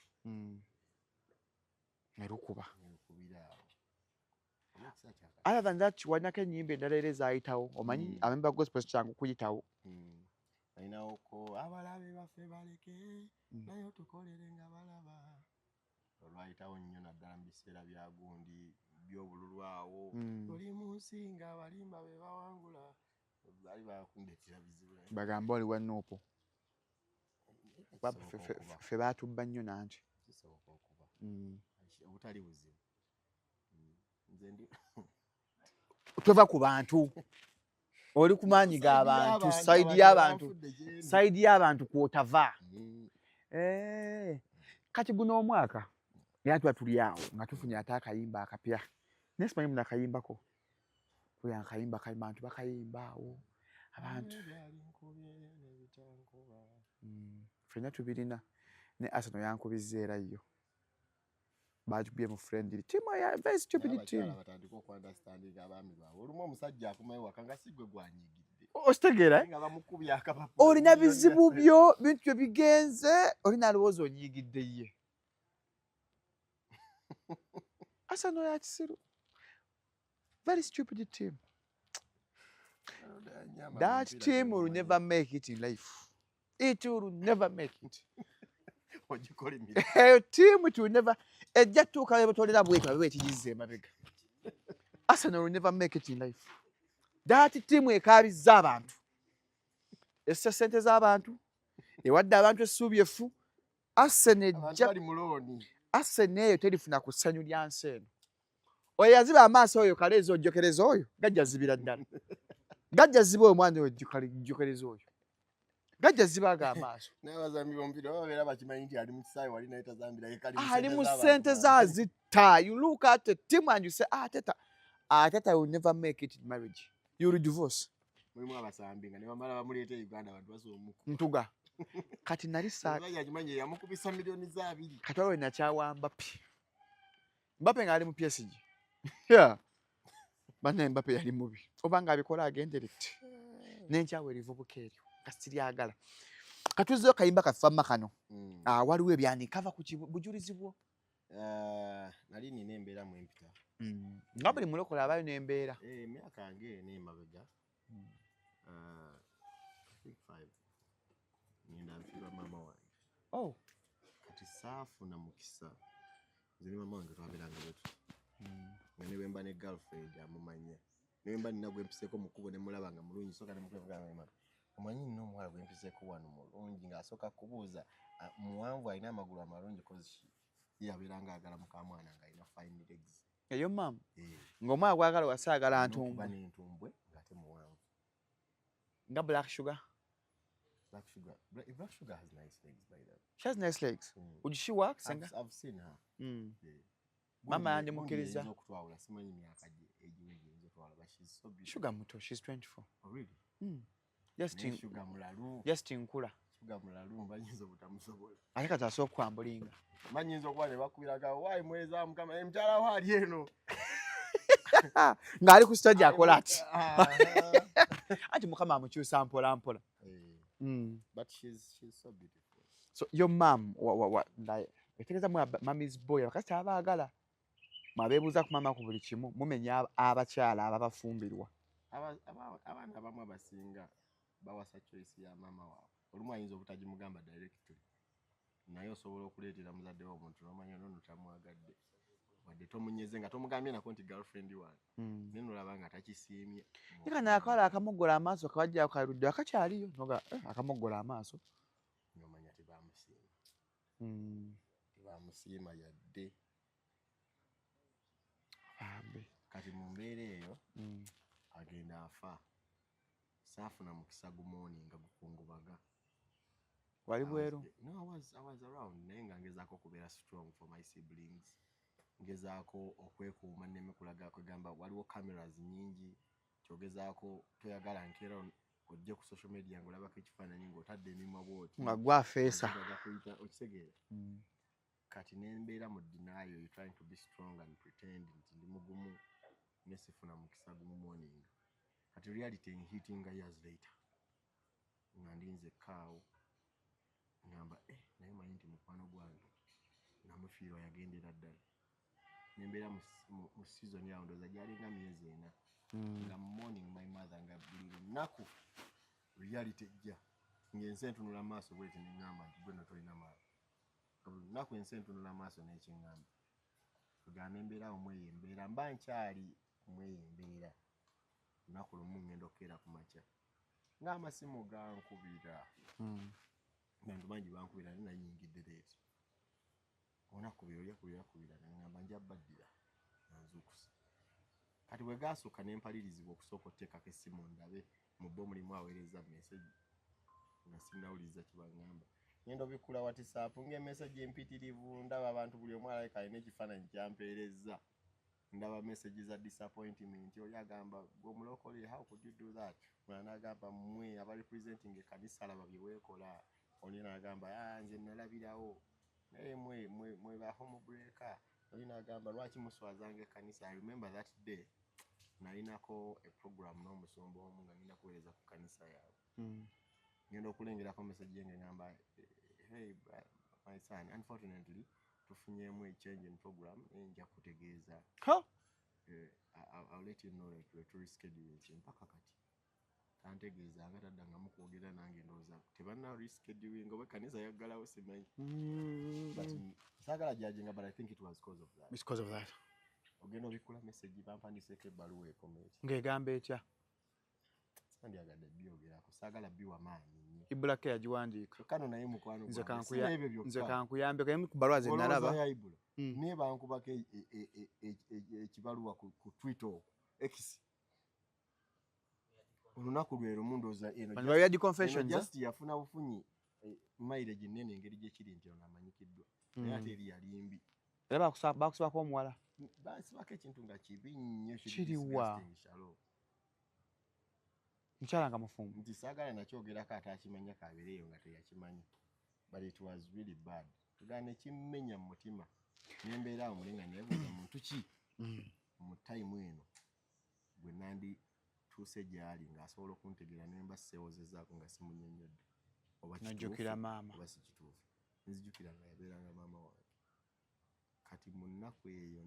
nerukuba nerukubiraawo other than that walinako ennyimba endala era ezayitawo omanyi abemba gospel kyangu kuyitawo ayinawoko abalabe baffe baleke naye tukolere nga balaba olwayitawo nnyo naddala mu biseera bya gundi by'obululu awo tuli mu nsi nga abalimba be bawangula bali bakundeetera bizibu bagamba oli wa Nuupu ffe baatubba nnyo nanti kisoboka okuba obutali buzibu nze ndi tova ku bantu oli kumaanyiga abantu saidi y'abantu kwotava kati guno omwaka Era tuba tuli awo nga tufunye ate akayimba akapya. Naye simanyi munakayimbako. Kuya akayimba kayimba abantu bakayimba awo. Abantu. Ffenna tubirina. Ne Arsenal yankubizza era yo. Bajubye mu friendly. Team ya very stupid team. Batandika okwanderstanding abaami baabwe. Olumu omusajja akumayo waka nga sigwe gwanyigidde. Ositegeera? Nga bamukubya akapapula. Olina bizibu byo, bintu byo bigenze, olina alowooza onyigidde ye. Arsenal ya kisiru. Very stupid team. That team will never make it in life. It will never make it. A team it will never. Ejja tuuka bebatolera bwetu abe ekigizza emabega. Arsenal will never make it in life. That team ekabizza abantu. Essa ssente z'abantu. Ewadde abantu essuubi effu. Arsenal eyo terifuna ku ssanyu lya nsi eno. Oyo yaziba amaaso oyo kaleezi ojjokereza oyo gajja zibira ddala. Gajja ziba omwana oyo ojjokereza oyo. Gajja zibaga amaaso. N'abazambi b'omupiira babeera bakimanyi nti ali mu kisaawe wali naye tazambira yekka ali mu ssente z'azita. You look at the team and you say, Arteta will never make it in marriage. You will divorce. Mulimu abasambi nga ne bamala bamuleeta Uganda abantu basomuka. Ntuga. Kati nali saa. Yakimanyi yamukubisa milioni za 2. Kati waliwo nakyawa Mbappe. Mbappe nga ali mu PSG. Yeah. Banne Mbappe yali mubi. Oba nga abikola agenderette. N'enkyawe erivubuka eryo. Kasiryagala. Katuzzeyo kayimba kafamma kano. Waliwo ebyanika ava ku bujulizi bwo. Nali nina embeera mu empita. Nga buli mulokole abayo n'embeera. Emyaka nge n'emabega. I think 5. Ngenda nfiirwa maama wange. Oh. Kati saafuna mukisa. Nze ne maama wange twabeeranga bwetu. Nga ne bwemba ne girlfriend amumanya. Ne bwemba nina gwempiseeko mu kkubo ne mulaba nga mulungi soka ne mukwevuga nga omanyi nno omuwala gwempiseeko wano mulungi ng'asooka kubuuza muwanvu alina amagulu amalungi kozi yabeeranga agala mukamwana ng'alina fine legs. Eyo maama? Ng'omwana gwagala wasaagala ntumbwe. Kuba n'entumbwe ng'ate muwanvu. Nga Black Sugar? Black Sugar has nice legs by that. She has nice legs. Would she work? I've seen her. Mama yandimukkiriza. Okutwawula simanyi myaka gye egiwegi ezotwala but she's so beautiful. Sugar muto, she's 24. Oh really? Sugar mulalu. Just nkula. Sugar mulalu mbanyinza obutamusobola. Ate kati asobola okwambulinga. Mbanyinza okuba ne bakubiraga waayi mweza mukama emukyala waali eno. Ng'ali ku stage akola ati. Ati mukama amukyusa mpola mpola. But she's so beautiful. So your mom etegeeza mommy's boy bakati abaagala mwabeebuuza ku mama ku buli kimu mumenya abakyala ababafumbirwa. Abaana abamu abasinga bawasa choice ya mama waabwe. Olumu ayinza obutagimugamba directly. Naye osobola okuleetera muzadde w'omuntu n'omanya n'ono tamwagadde. Wadde tomunyeze nga tomugambye nako nti girlfriend wange. Naye n'olaba nga takisiimye. Nika n'akawala akamuggola amaaso kabajjako kaludde akakyaliyo noga akamuggola amaaso. N'omanya tebaamusiima. Tebaamusiima yadde. Kati mu mbeera eyo agenda afa. Saafuna mukisa gumooninga gukungubaga. Wali bweru? No, I was around. Naye nga ngezaako okubeera strong for my siblings. Ngezaako okwekuuma n'emikulaga kwegamba waliwo cameras nyingi. Kyogezaako toyagala nkeera ojje ku social media ng'olabako ekifaananyi ng'otadde emimwa bw'oti. Nga gwafeesa. Okitegeera. Kati n'embeera mu denial, you're trying to be strong and pretend nti ndi mugumu ne sifuna mukisa gumu morning. Kati reality hitting years later. Nga ndinze kaawo. Ngamba naye manyi nti mukwano gwange namufiirwa yagendera ddala. Nembeera mu season ya ndowooza gyalinga myezi 4. Nga morning my mother nga buli lunaku reality ejja. Ng'ensi entunula amaaso bw'eti neŋŋamba nti gwe no tolina maama. Buli lunaku ensi entunula amaaso n'ekiŋŋamba. Tugambe embeera omweyo embeera mba nkyali omweyo embeera. Lunaku lumu ngenda okukeera ku makya. Ng'amasimu gankubira. Bantu bangi bankubira naye nanyingidde leeti. Onakubira ngamba nja baddira nanzuukusa. Kati bwe gaasooka ne mpalirizibwa okusooka otteekako essimu ndabe mu bo mulimu aweereza message nga sinnawuliriza kye baŋŋamba. ngendo bikula WhatsApp nge message empitirivu ndaba abantu buli omu alika alina ekifaananyi kyampeereza ndaba message za disappointment oli agamba gw'omulokole how could you do that mwana agamba mmwe aba representing ekanisa laba bye weekola oli n'agamba nze nalabirawo naye mwe ba home breaker oli n'agamba lwaki muswazanga ekanisa. I remember that day nalinako a program n'omusumba omu nga ngenda kuweereza ku kanisa yaabwe ngenda okulengerako message yenge ngamba hey my son unfortunately tufunyeemu a change in program nja kutegeeza I'll let you know that we're rescheduling mpaka kati kantegeeza nga taddangamu kwogera nange ndowooza tebanna rescheduling oba kanisa yaggalawo simanyi but saagala judging but I think it was because of that. Ogenda obikula message bampandiseeko ebbaluwa ekomeki ng'egamba etya sandyagadde byogerako saagala biwa maanyi nnyo ibulako yagiwandiika kano naye mukwano nze kankuyambe kayemu ku bbaluwa ze nalaba naye bankubako ekibaluwa ku Twitter X olunaku lwe lumu ndowooza just yafuna bufunyi mileage nnene engeri gye kiri nti ono amanyikiddwa naye ate eri yali mbi era bakusibako omuwala basibako ekintu nga kibi nnyo kiriwa mukyala nga mufumbo nti saagala nakyogerako ate akimanya kabeereyo nga teyakimanyi but it was really bad tugana ekimmenya mu mutima nembeera awo mulinga nebuuza muntu ki mu time eno gwe nandi tuuse gyali ng'asobola okuntegeera nemba seewozezaako nga simunyonyodde najjukira maama oba si kituufu nzijukira nga yabeeranga maama wange kati mu nnaku eyo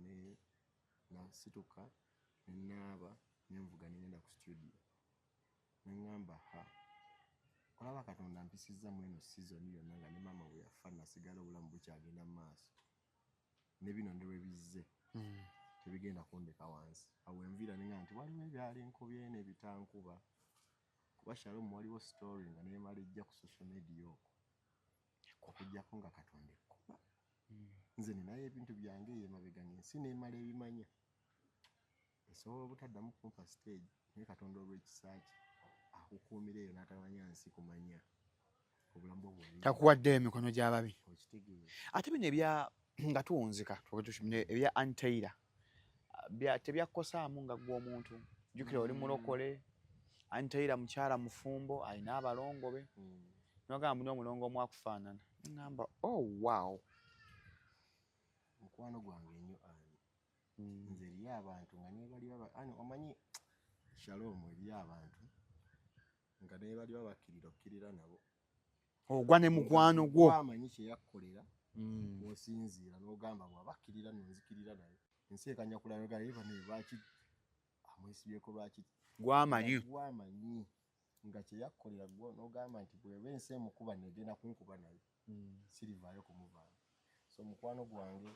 nasituka nenaaba nenvuga nengenda ku studio neŋŋamba olaba Katonda mpisizza mu eno season yonna nga ne maama bwe yafa nasigala obulamu bukyagenda mu maaso ne bino ndibwe bizze tebigenda kundeka wansi awo enviira neŋŋamba nti waliwo ebyalo enkobye n'ebitankuba kuba Shalom waliwo story nga neemala ejja ku social media okwo okujjako nga Katonda ekkuba nze ninayo ebintu byange eyo emabega ng'ensi neemala ebimanya esobola obutaddamu kumpa stage naye Katonda olw'ekisaaki akukuumira eyo n'atamanya nsi kumanya obulamu bwo takuwadde emikono gy'ababi okitegeeza ate bino nga tuwunzika ebya Anteira tebyakosaamu nga gw'omuntu jjukira oli mulokole Anteira mukyala mufumbo alina abalongobe nogamba muni omulongo omwakufaanana ngamba wow mukwano gwange ennyo ani nze eriyo abantu nga nebali omanyi Shalom eriyo abantu nga nebali babakkirira nabo ogwa ne mukwano gwo amanyi kye yakkolera osinziira n'ogamba bw'abakkirira nonzikirira naye ensi ekanya kulabika naye bano lwaki amwesibyeko lwaki gwamanyi nga kye yakkolera gwo n'ogamba nti bw'eba ensi emukuba negenda kunkuba naye sirivaayo kumuvaayo so mukwano gwange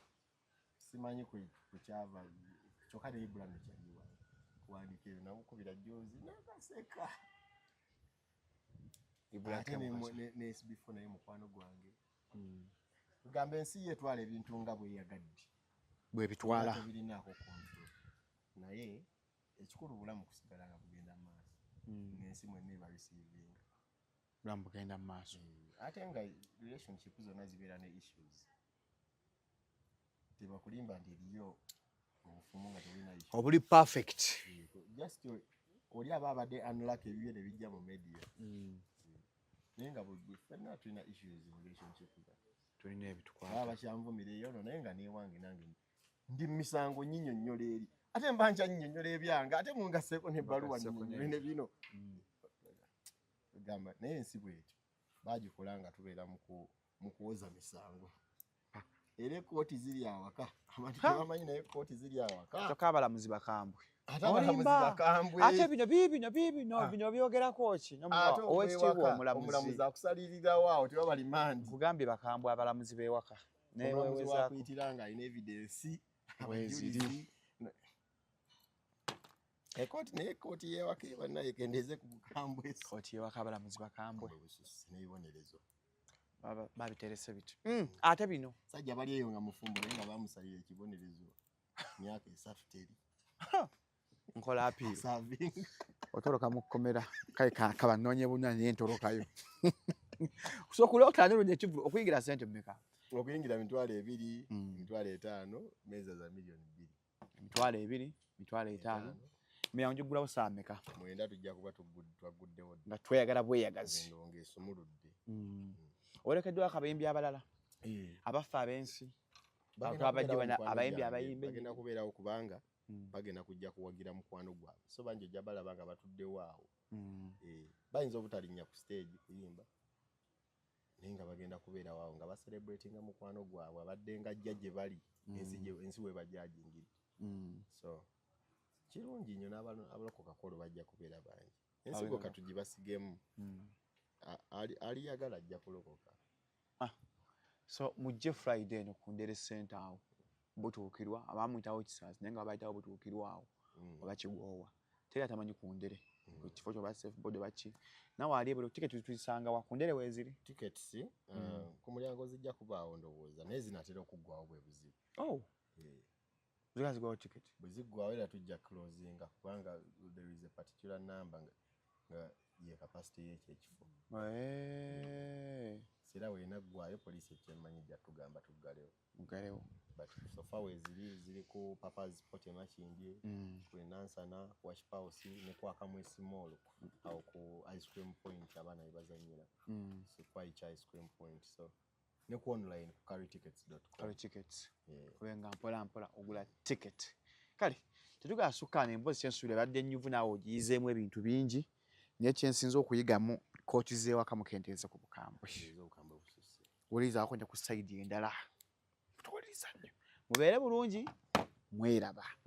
simanyi kukyava kyokka ne Ibulamu kyayiwa kuwandika ebyo namukubira jjoozi nakaseka ate ne SB4 naye mukwano gwange tugamba ensi yetwala ebintu nga bweyagadde bwebitwala tebirinaako kontrol naye ekikulu bulamu kusigala nga bugenda mu maaso n'ensi mwenna eba receiving bulamu bugenda mu maaso ate nga relationship zonna zibeera ne issues tebakulimba nti eriyo obufumu nga tebulina issues obuli perfect just oli aba abadde unlucky ebibye ne bijja mu media naye nga ffenna tulina issues in relationship tulina ebitukwata bakyanvumira eyo no naye nga newange nange ndi misango nyinyonnyola eri ate mba nkya nyinyonnyola ebyange ate mungaseeko nebbaluwa ne bino gamba naye ensi bwetyo bagikola nga tubeera mu kuwoza misango era ekooti ziri awaka amanyi naye ekooti ziri awaka kyokka abalamuzi bakambwe ate bino bino byogerako ki owekitiibwa omulamuzi akusalirirawo awo teba balimandi kugambye bakambwe abalamuzi b'ewaka omulamuzi wakuyitira nga alina evidensi weziri ekooti naye ekooti y'ewaka ebanna ekendeeze ku bukambwe kooti y'ewaka abalamuzi bakambwe n'ebibonerezo babiterese biti ate bino sajja bali eyo nga mufumbo naye nga bamusalira ekibonerezo myaka 3 teri nkola apiiro otoloka mu kkomera kale kaba nnoonye bunya naye ntolokayo So kulota nuru nyechivu okuyingira sente mmeka. Okuyingira mitwalo 2, mitwalo 5, meza za milioni 2. Mitwalo 2, mitwalo 5. Meya njugula busa mmeka. Mwenda tujja kuba twaguddewo. Nga tweyagala bweyagazi. Ngesumuludde. Olekeddwa akabembi abalala. Abafa abensi. Abayimbi abayimbi bagenda kubeerawo kubanga bagenda kujja kuwagira mukwano gwabwe. So banje jabala banga batuddewo awo. Bayinza obutalinnya ku stage kuyimba. Nenga bagenda kubeera waawo nga celebratinga mukwano gwabwe abadde nga jjajje bali ensi we bajajingira. So kirungi nnyo n'abalokoka kolo bajja kubeera bangi. Ensigo katugibasigemu. Ali yagala ajja kulokoka. So mujje Friday no kundere center awo. Butuukirwa abamwitawo kisasi nenga abayitawo butuukirwa awo. Obakigwowa. Tera tamanyi kundere. Kifo kyo ba safe board bachi. Nawe ali ebo ticket tuisanga wakundere weziri. Tickets ku mulyango zijja kubaawo ndowooza nezinatera okuggwawo bwe buzibu. Oh. Zikazi gwa ticket. Bweziggwawo era tujja closinga kubanga there is a particular number nga ye capacity y'ekifo. Sira we naggwayo police ekyemanyi jja tugamba tuggalewo. Mugalewo. But so far we ziri ku Papa's Sport Machindi, ku Nansana, ku Washpause ne ku Akamwesi Mall awo ku ice cream point abana ibazanyira. So kwa ice cream point so ne ku online ku carrytickets.com. Carry tickets. Kubenga mpola ogula ticket. Kale tetugasukana embozi kyensule badde nyuvu nawo ogiyizeemu ebintu bingi naye kyensinza okuyigamu kooti zeewaka mukendeeza ku bukambwe. Woliza akonja ku side endala. Tuwoliza nnyo. Mubeere bulungi mweraba.